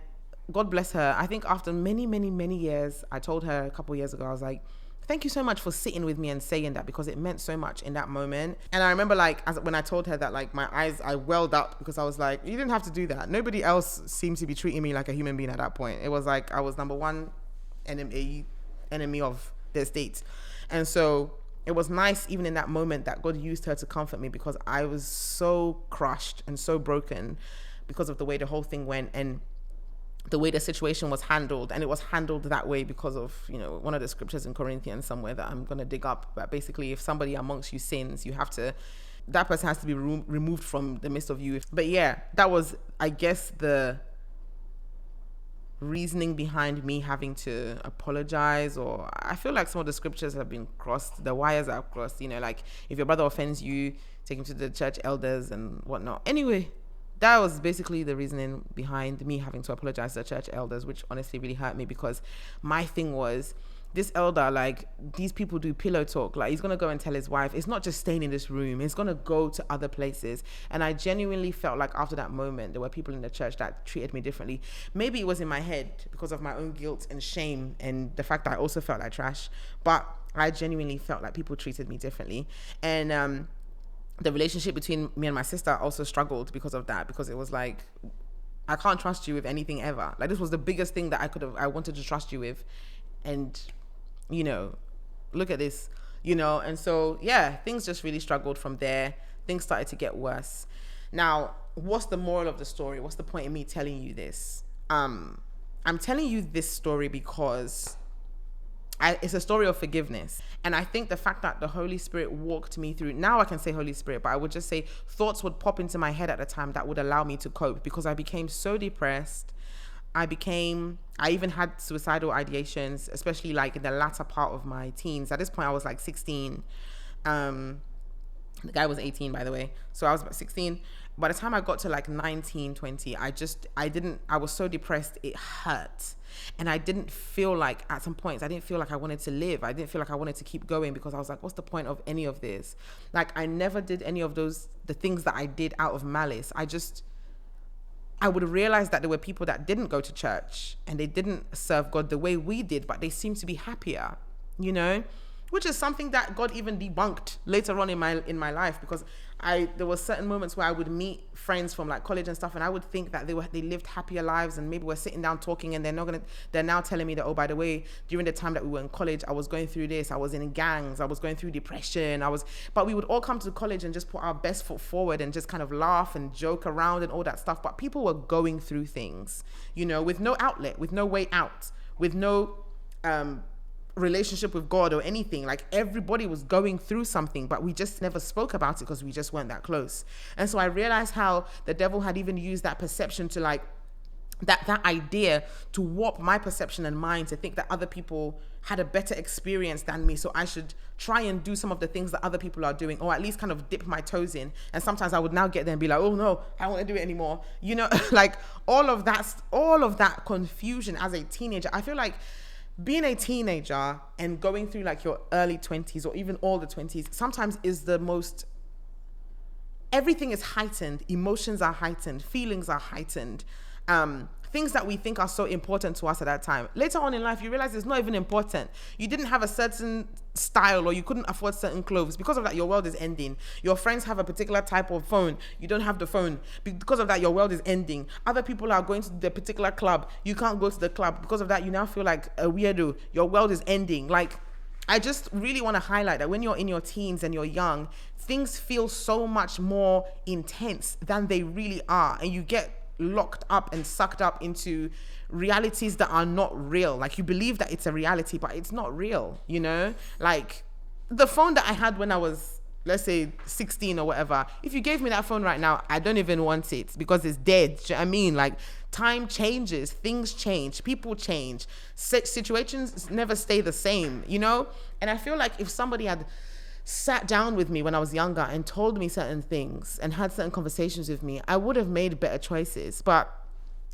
God bless her. I think after many, many, many years, I told her a couple of years ago, I was like, thank you so much for sitting with me and saying that, because it meant so much in that moment. And I remember, like, when I told her that, like, my eyes, I welled up, because I was like, you didn't have to do that. Nobody else seemed to be treating me like a human being at that point. It was like I was number one enemy of the state. And so it was nice, even in that moment, that God used her to comfort me, because I was so crushed and so broken because of the way the whole thing went, and the way the situation was handled. And it was handled that way because of, you know, one of the scriptures in Corinthians somewhere that I'm going to dig up. But basically, if somebody amongst you sins, that person has to be removed from the midst of you. But yeah, that was, I guess, the reasoning behind me having to apologize. Or I feel like some of the scriptures have been crossed, the wires are crossed, you know, like if your brother offends you, take him to the church elders and whatnot. Anyway, that was basically the reasoning behind me having to apologize to the church elders, which honestly really hurt me, because my thing was, this elder, like, these people do pillow talk. Like, he's going to go and tell his wife, it's not just staying in this room, it's going to go to other places. And I genuinely felt like after that moment, there were people in the church that treated me differently. Maybe it was in my head because of my own guilt and shame, and the fact that I also felt like trash. But I genuinely felt like people treated me differently. And, the relationship between me and my sister also struggled because of that, because it was like, I can't trust you with anything ever. Like, this was the biggest thing that I wanted to trust you with. And, you know, look at this, you know? And so, yeah, things just really struggled from there. Things started to get worse. Now, what's the moral of the story? What's the point in me telling you this? I'm telling you this story because it's a story of forgiveness. And I think the fact that the Holy Spirit walked me through, now I can say Holy Spirit, but I would just say thoughts would pop into my head at the time that would allow me to cope, because I became so depressed. I even had suicidal ideations, especially like in the latter part of my teens. At this point, I was like 16. The guy was 18, by the way. So I was about 16. By the time I got to like 19, 20, I was so depressed, it hurt. And I didn't feel like, at some points, I didn't feel like I wanted to live. I didn't feel like I wanted to keep going, because I was like, what's the point of any of this? Like, I never did any of the things that I did out of malice. I would realize that there were people that didn't go to church and they didn't serve God the way we did, but they seemed to be happier, you know? Which is something that God even debunked later on in my life, because there were certain moments where I would meet friends from like college and stuff, and I would think that they lived happier lives, and maybe we're sitting down talking, and they're now telling me that, oh, by the way, during the time that we were in college, I was going through this, I was in gangs, I was going through depression, but we would all come to college and just put our best foot forward and just kind of laugh and joke around and all that stuff. But people were going through things, you know, with no outlet, with no way out, with no relationship with God or anything. Like, everybody was going through something, but we just never spoke about it because we just weren't that close. And so I realized how the devil had even used that perception to like that idea to warp my perception and mind to think that other people had a better experience than me, so I should try and do some of the things that other people are doing, or at least kind of dip my toes in. And sometimes I would now get there and be like, oh no, I don't want to do it anymore, you know. Like, all of that confusion as a teenager. I feel like being a teenager and going through like your early 20s or even all the 20s sometimes is the most, everything is heightened, emotions are heightened, feelings are heightened, things that we think are so important to us at that time. Later on in life, you realize it's not even important. You didn't have a certain style, or you couldn't afford certain clothes. Because of that, your world is ending. Your friends have a particular type of phone. You don't have the phone. Because of that, your world is ending. Other people are going to the particular club. You can't go to the club. Because of that, you now feel like a weirdo. Your world is ending. Like, I just really want to highlight that when you're in your teens and you're young, things feel so much more intense than they really are. And you get locked up and sucked up into realities that are not real. Like, you believe that it's a reality, but it's not real, you know? Like, the phone that I had when I was, let's say, 16 or whatever, if you gave me that phone right now, I don't even want it because it's dead. Do you know what I mean? Like, time changes, things change, people change, situations never stay the same, you know? And I feel like if somebody had sat down with me when I was younger and told me certain things and had certain conversations with me, I would have made better choices. But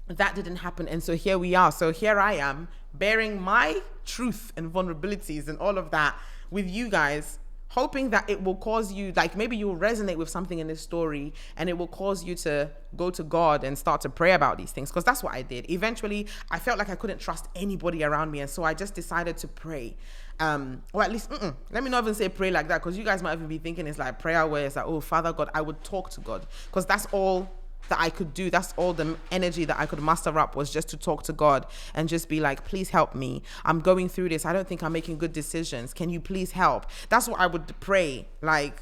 that didn't happen. And so here we are. So here I am, bearing my truth and vulnerabilities and all of that with you guys, hoping that it will cause you, like, maybe you'll resonate with something in this story and it will cause you to go to God and start to pray about these things. Because that's what I did. Eventually, I felt like I couldn't trust anybody around me. And so I just decided to pray. Or at least, let me not even say pray like that, because you guys might even be thinking it's like prayer where it's like, oh, Father God, I would talk to God. Because that's all that I could do. That's all the energy that I could muster up, was just to talk to God and just be like, please help me. I'm going through this. I don't think I'm making good decisions. Can you please help? That's what I would pray. Like,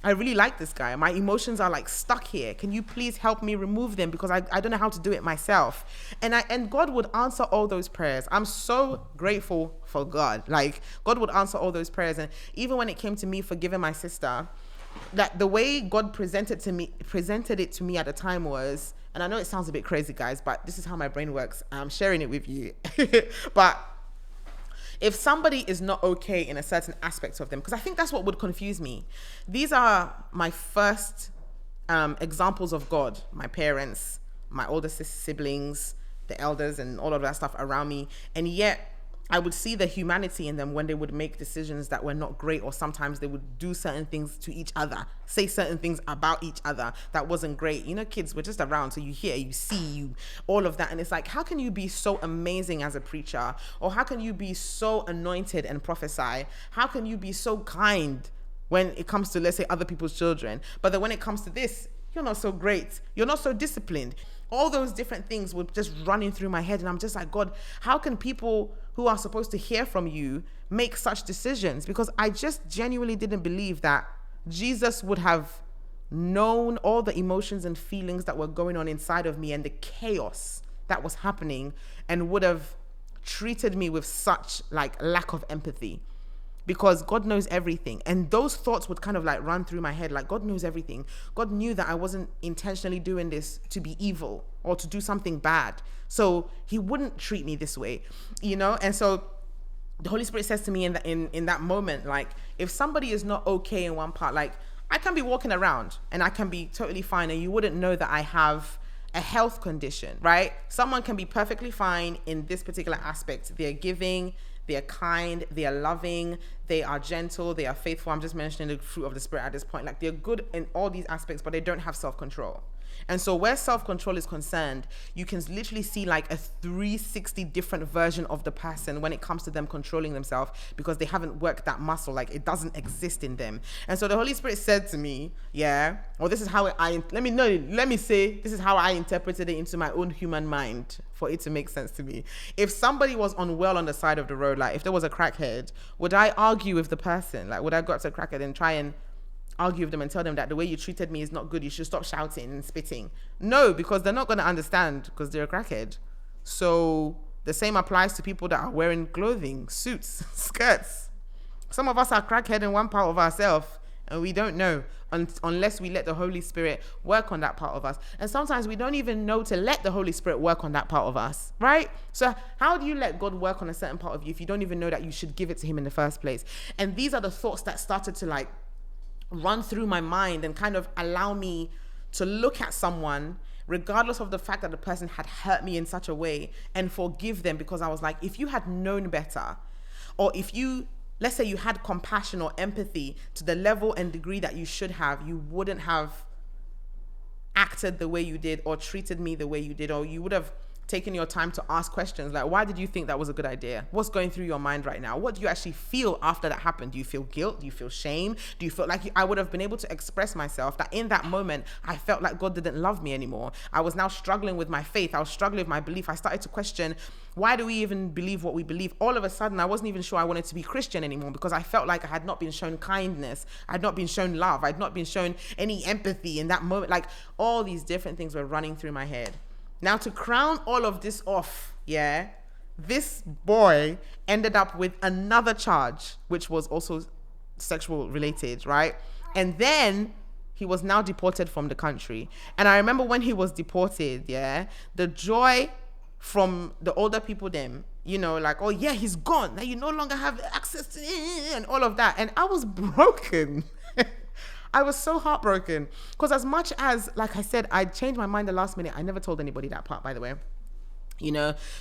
I really like this guy. My emotions are like stuck here. Can you please help me remove them? Because I don't know how to do it myself. And God would answer all those prayers. I'm so grateful for God. Like, God would answer all those prayers. And even when it came to me forgiving my sister, that the way God presented it to me at the time was, and I know it sounds a bit crazy, guys, but this is how my brain works. I'm sharing it with you. But if somebody is not okay in a certain aspect of them, because I think that's what would confuse me. These are my first examples of God, my parents, my older siblings, the elders, and all of that stuff around me. And yet I would see the humanity in them when they would make decisions that were not great, or sometimes they would do certain things to each other, say certain things about each other that wasn't great. You know, kids, we're just around, so you hear, you see, all of that. And it's like, how can you be so amazing as a preacher? Or how can you be so anointed and prophesy? How can you be so kind when it comes to, let's say, other people's children? But then when it comes to this, you're not so great. You're not so disciplined. All those different things were just running through my head. And I'm just like, God, how can people who are supposed to hear from you make such decisions? Because I just genuinely didn't believe that Jesus would have known all the emotions and feelings that were going on inside of me and the chaos that was happening, and would have treated me with such like lack of empathy. Because God knows everything. And those thoughts would kind of like run through my head, like, God knows everything. God knew that I wasn't intentionally doing this to be evil or to do something bad. So he wouldn't treat me this way, you know? And so the Holy Spirit says to me in that moment, like, if somebody is not okay in one part, like, I can be walking around and I can be totally fine, and you wouldn't know that I have a health condition, right? Someone can be perfectly fine in this particular aspect. They're giving, they're kind, they are loving, they are gentle, they are faithful. I'm just mentioning the fruit of the Spirit at this point. Like, they're good in all these aspects, but they don't have self-control. And so where self-control is concerned, you can literally see like a 360 different version of the person when it comes to them controlling themselves, because they haven't worked that muscle. Like, it doesn't exist in them. And so the Holy Spirit said to me, this is how this is how I interpreted it into my own human mind for it to make sense to me. If somebody was unwell on the side of the road, like if there was a crackhead, would I argue with the person? Like, would I go up to a crackhead and try and argue with them and tell them that the way you treated me is not good, you should stop shouting and spitting? No, because they're not going to understand, because they're a crackhead. So the same applies to people that are wearing clothing, suits, skirts. Some of us are crackhead in one part of ourselves, and we don't know unless we let the Holy Spirit work on that part of us. And sometimes we don't even know to let the Holy Spirit work on that part of us, right? So how do you let God work on a certain part of you if you don't even know that you should give it to him in the first place? And these are the thoughts that started to like run through my mind and kind of allow me to look at someone, regardless of the fact that the person had hurt me in such a way, and forgive them, because I was like, if you had known better, or if you, let's say you had compassion or empathy to the level and degree that you should have, you wouldn't have acted the way you did or treated me the way you did, or you would have taking your time to ask questions like, why did you think that was a good idea? What's going through your mind right now? What do you actually feel after that happened? Do you feel guilt? Do you feel shame? Do you feel like I would have been able to express myself that in that moment, I felt like God didn't love me anymore. I was now struggling with my faith. I was struggling with my belief. I started to question, why do we even believe what we believe? All of a sudden, I wasn't even sure I wanted to be Christian anymore because I felt like I had not been shown kindness. I had not been shown love. I had not been shown any empathy in that moment. Like all these different things were running through my head. Now, to crown all of this off, this boy ended up with another charge, which was also sexual related, right? And then he was now deported from the country. And I remember when he was deported, the joy from the older people then, like, oh yeah, he's gone. Now you no longer have access to and all of that. And I was broken. I was so heartbroken because as much as, like I said, I changed my mind the last minute. I never told anybody that part, by the way,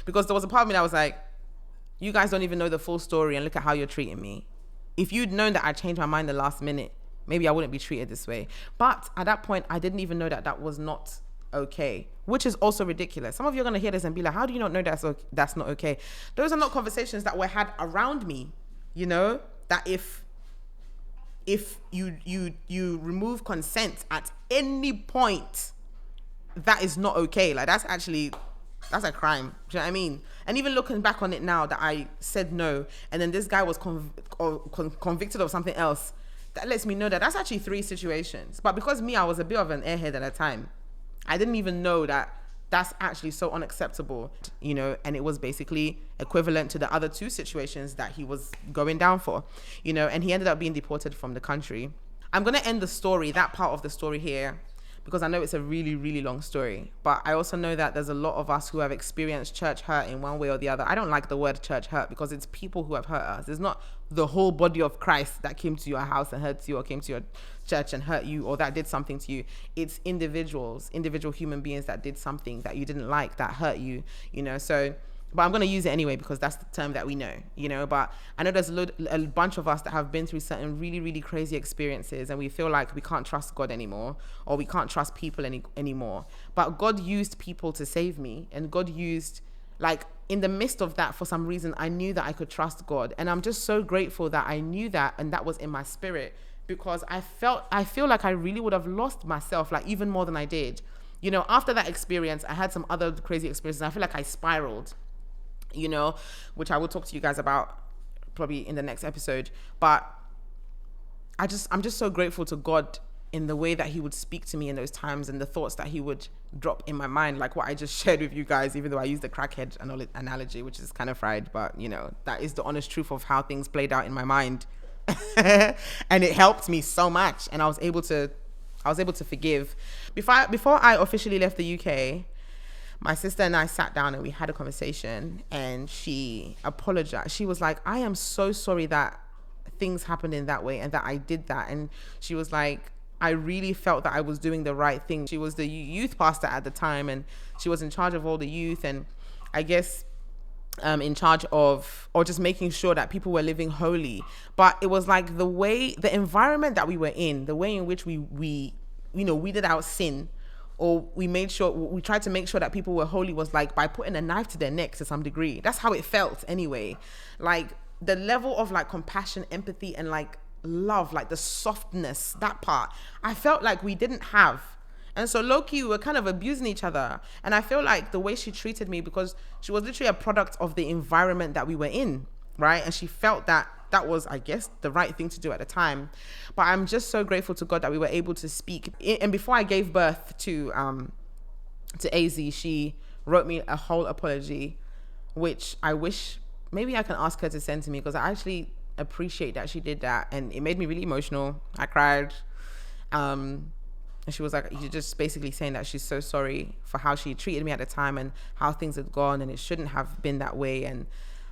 because there was a part of me that was like, you guys don't even know the full story and look at how you're treating me. If you'd known that I changed my mind the last minute, maybe I wouldn't be treated this way. But at that point, I didn't even know that that was not okay, which is also ridiculous. Some of you are going to hear this and be like, how do you not know that's not okay? Those are not conversations that were had around me, that if you remove consent at any point, that is not okay. Like that's a crime. Do you know what I mean? And even looking back on it now that I said no, and then this guy was convicted of something else, that lets me know that that's actually 3 situations. But because I was a bit of an airhead at the time, I didn't even know that that's actually so unacceptable, and it was basically equivalent to the other 2 situations that he was going down for, and he ended up being deported from the country. I'm going to end that part of the story here, because I know it's a really, really long story, but I also know that there's a lot of us who have experienced church hurt in one way or the other. I don't like the word church hurt because it's people who have hurt us. It's not the whole body of Christ that came to your house and hurt you, or came to your church and hurt you, or that did something to you. It's individual human beings that did something that you didn't like, that hurt you, but I'm going to use it anyway because that's the term that we know, but I know there's a bunch of us that have been through certain really, really crazy experiences, and we feel like we can't trust God anymore, or we can't trust people anymore. But God used people to save me, and God used, like, in the midst of that, for some reason, I knew that I could trust God. And I'm just so grateful that I knew that, and that was in my spirit, because I feel like I really would have lost myself, like even more than I did. After that experience, I had some other crazy experiences. I feel like I spiraled, which I will talk to you guys about probably in the next episode. But I'm just so grateful to God in the way that he would speak to me in those times, and the thoughts that he would drop in my mind, like what I just shared with you guys, even though I used the crackhead analogy, which is kind of fried, but that is the honest truth of how things played out in my mind. And it helped me so much, and I was able to forgive. Before I officially left the UK, my sister and I sat down and we had a conversation, and she apologized. She was like, I am so sorry that things happened in that way and that I did that. And she was like, I really felt that I was doing the right thing. She was the youth pastor at the time, and she was in charge of all the youth, and I guess in charge of, or just making sure that people were living holy. But it was like the environment that we were in, the way in which we weeded out sin, or we tried to make sure that people were holy, was like by putting a knife to their neck to some degree. That's how it felt anyway. Like the level of like compassion, empathy, and like love, like the softness, that part, I felt like we didn't have. And so low-key, we were kind of abusing each other. And I feel like the way she treated me, because she was literally a product of the environment that we were in, right? And she felt that that was, I guess, the right thing to do at the time. But I'm just so grateful to God that we were able to speak. And before I gave birth to AZ, she wrote me a whole apology, which I wish maybe I can ask her to send to me, because I actually appreciate that she did that, and it made me really emotional. I cried. And she was like, you're just basically saying that she's so sorry for how she treated me at the time and how things had gone, and it shouldn't have been that way. And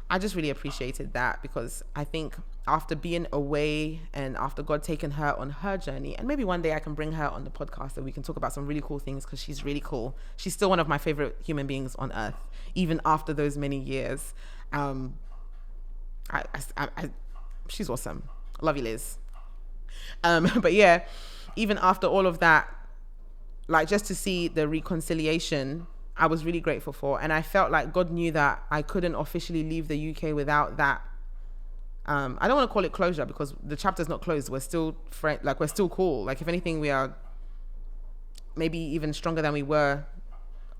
I just really appreciated that, because I think after being away and after God taking her on her journey, and maybe one day I can bring her on the podcast and we can talk about some really cool things, because she's really cool. She's still one of my favorite human beings on earth, even after those many years. She's awesome. Love you, Liz. But yeah, even after all of that, like just to see the reconciliation I was really grateful for. And I felt like God knew that I couldn't officially leave the UK without that. I don't want to call it closure because the chapter's not closed. We're still we're still cool. Like if anything, we are maybe even stronger than we were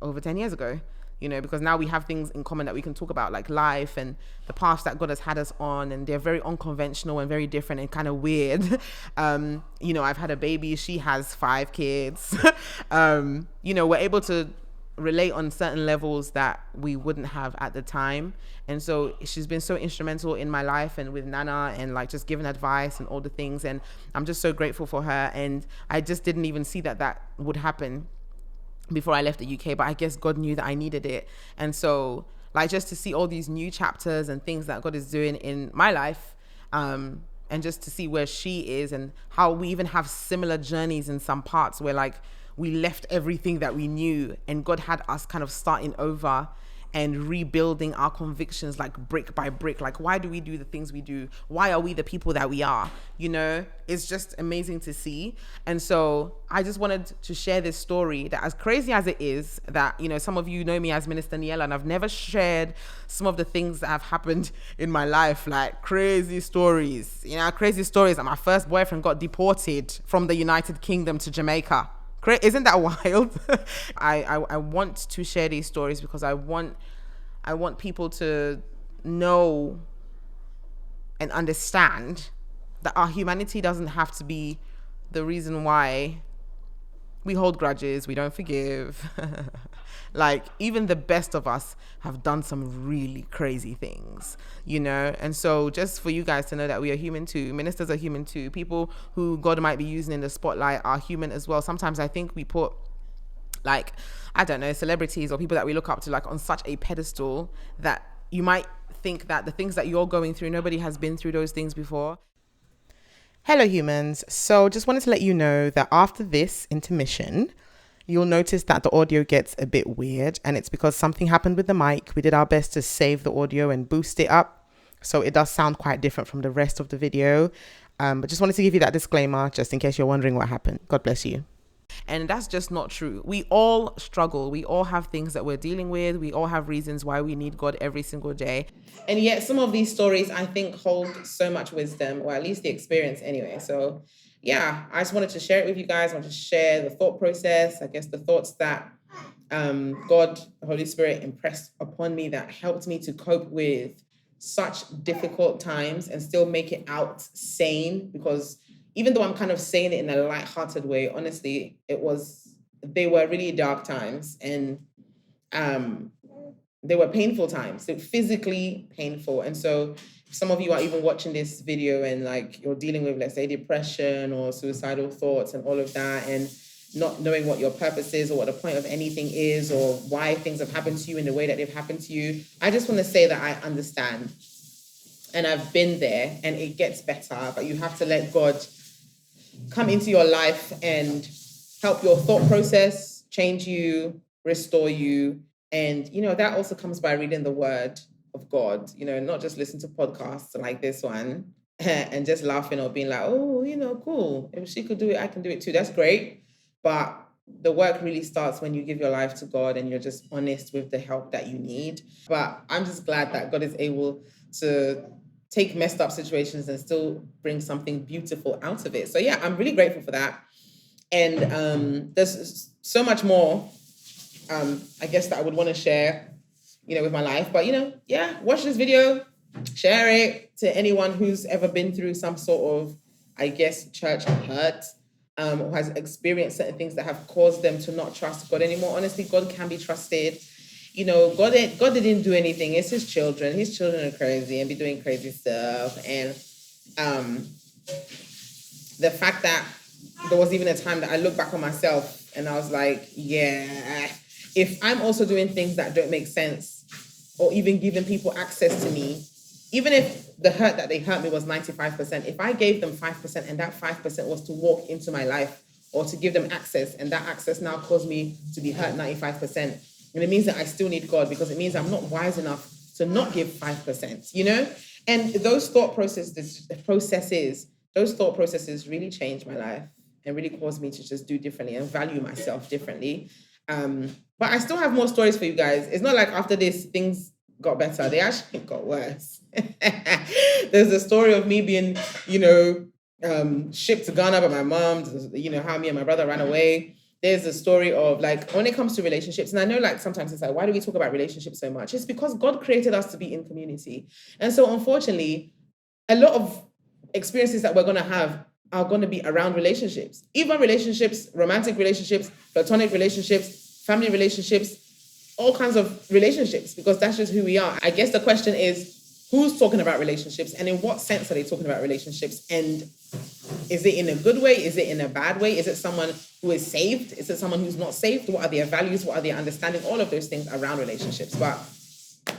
over 10 years ago, because now we have things in common that we can talk about, like life and the paths that God has had us on, and they're very unconventional and very different and kind of weird. I've had a baby, she has 5 kids. We're able to relate on certain levels that we wouldn't have at the time. And so she's been so instrumental in my life and with Nana, and like just giving advice and all the things. And I'm just so grateful for her. And I just didn't even see that would happen before I left the UK, but I guess God knew that I needed it. And so like just to see all these new chapters and things that God is doing in my life, and just to see where she is and how we even have similar journeys in some parts where like we left everything that we knew and God had us kind of starting over and rebuilding our convictions like brick by brick. Like, why do we do the things we do? Why are we the people that we are? It's just amazing to see. And so I just wanted to share this story that, as crazy as it is, that, some of you know me as Minister Niella, and I've never shared some of the things that have happened in my life, like crazy stories. Crazy stories that my first boyfriend got deported from the United Kingdom to Jamaica. Isn't that wild? I want to share these stories because I want people to know and understand that our humanity doesn't have to be the reason why we hold grudges, we don't forgive. Like, even the best of us have done some really crazy things, And so just for you guys to know that we are human too. Ministers are human too. People who God might be using in the spotlight are human as well. Sometimes I think we put, like, I don't know, celebrities or people that we look up to, like, on such a pedestal that you might think that the things that you're going through, nobody has been through those things before. Hello, humans. So just wanted to let you know that after this intermission, you'll notice that the audio gets a bit weird, and it's because something happened with the mic. We did our best to save the audio and boost it up, so it does sound quite different from the rest of the video. But just wanted to give you that disclaimer, just in case you're wondering what happened. God bless you. And that's just not true. We all struggle. We all have things that we're dealing with. We all have reasons why we need God every single day. And yet some of these stories, I think, hold so much wisdom, or at least the experience anyway. So yeah, I just wanted to share it with you guys. I want to share the thought process, I guess the thoughts that God, the Holy Spirit, impressed upon me that helped me to cope with such difficult times and still make it out sane. Because even though I'm kind of saying it in a lighthearted way, honestly, they were really dark times, and they were painful times. They were physically painful. And so some of you are even watching this video and like you're dealing with, let's say, depression or suicidal thoughts and all of that, and not knowing what your purpose is or what the point of anything is or why things have happened to you in the way that they've happened to you. I just want to say that I understand, and I've been there, and it gets better, but you have to let God come into your life and help your thought process, change you, restore you. And, that also comes by reading the word of God, not just listen to podcasts like this one and just laughing or being like, oh, cool. If she could do it, I can do it too. That's great. But the work really starts when you give your life to God and you're just honest with the help that you need. But I'm just glad that God is able to take messed up situations and still bring something beautiful out of it. So yeah, I'm really grateful for that. And there's so much more, I guess, that I would want to share, with my life. But, watch this video, share it to anyone who's ever been through some sort of, I guess, church hurt, or has experienced certain things that have caused them to not trust God anymore. Honestly, God can be trusted. God didn't do anything. It's his children. His children are crazy and be doing crazy stuff. And the fact that there was even a time that I look back on myself and I was like, yeah, if I'm also doing things that don't make sense, or even giving people access to me, even if the hurt that they hurt me was 95%, if I gave them 5% and that 5% was to walk into my life or to give them access, and that access now caused me to be hurt 95%, and it means that I still need God, because it means I'm not wise enough to not give 5%, And those thought processes really changed my life and really caused me to just do differently and value myself differently. But I still have more stories for you guys. It's not like after this things got better. They actually got worse. There's a story of me being, shipped to Ghana by my mom. How me and my brother ran away. There's a story of like when it comes to relationships, and I know like sometimes it's like, why do we talk about relationships so much? It's because God created us to be in community. And so unfortunately, a lot of experiences that we're gonna have are gonna be around relationships. Even relationships, romantic relationships, platonic relationships, family relationships, all kinds of relationships, because that's just who we are. I guess the question is, who's talking about relationships and in what sense are they talking about relationships? And is it in a good way? Is it in a bad way? Is it someone who is saved? Is it someone who's not saved? What are their values? What are their understanding? All of those things around relationships. But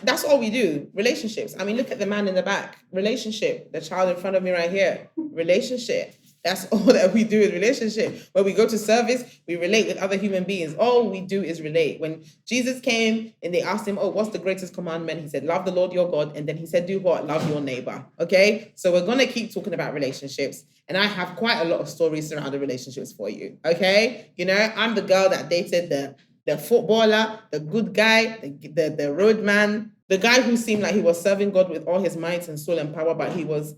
that's all we do. Relationships. I mean, look at the man in the back. Relationship. The child in front of me right here. Relationship. That's all that we do is relationship. When we go to service, we relate with other human beings. All we do is relate. When Jesus came and they asked him, what's the greatest commandment? He said, love the Lord your God. And then he said, do what? Love your neighbor. Okay? So we're going to keep talking about relationships. And I have quite a lot of stories surrounding relationships for you. Okay? I'm the girl that dated the footballer, the good guy, the road man, the guy who seemed like he was serving God with all his might and soul and power, but he was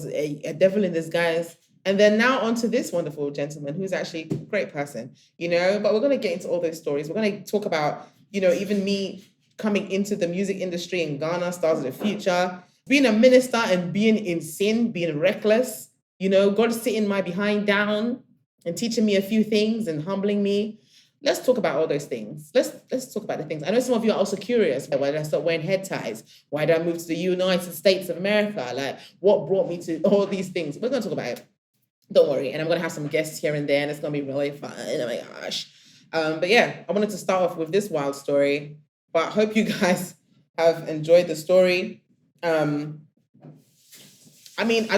a devil in disguise. And then now on to this wonderful gentleman who's actually a great person, but we're going to get into all those stories. We're going to talk about, even me coming into the music industry in Ghana, Stars of the Future, being a minister and being in sin, being reckless, God sitting my behind down and teaching me a few things and humbling me. Let's talk about all those things. Let's talk about the things. I know some of you are also curious. Why did I start wearing head ties? Why did I move to the United States of America? Like, what brought me to all these things? We're going to talk about it. Don't worry. And I'm going to have some guests here and there, and it's going to be really fun. Oh my gosh. But yeah, I wanted to start off with this wild story. But I hope you guys have enjoyed the story. I don't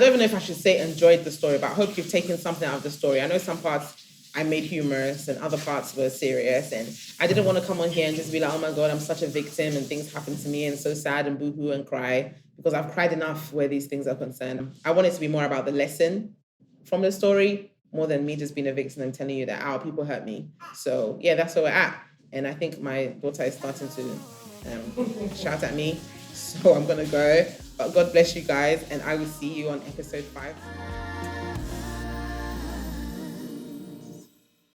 even know if I should say enjoyed the story, but I hope you've taken something out of the story. I know some parts I made humorous and other parts were serious. And I didn't want to come on here and just be like, oh my God, I'm such a victim and things happen to me and so sad and boohoo and cry, because I've cried enough where these things are concerned. I want it to be more about the lesson from the story more than me just being a victim and telling you that our people hurt me. So yeah, that's where we're at. And I think my daughter is starting to shout at me. So I'm going to go. But God bless you guys. And I will see you on episode 5.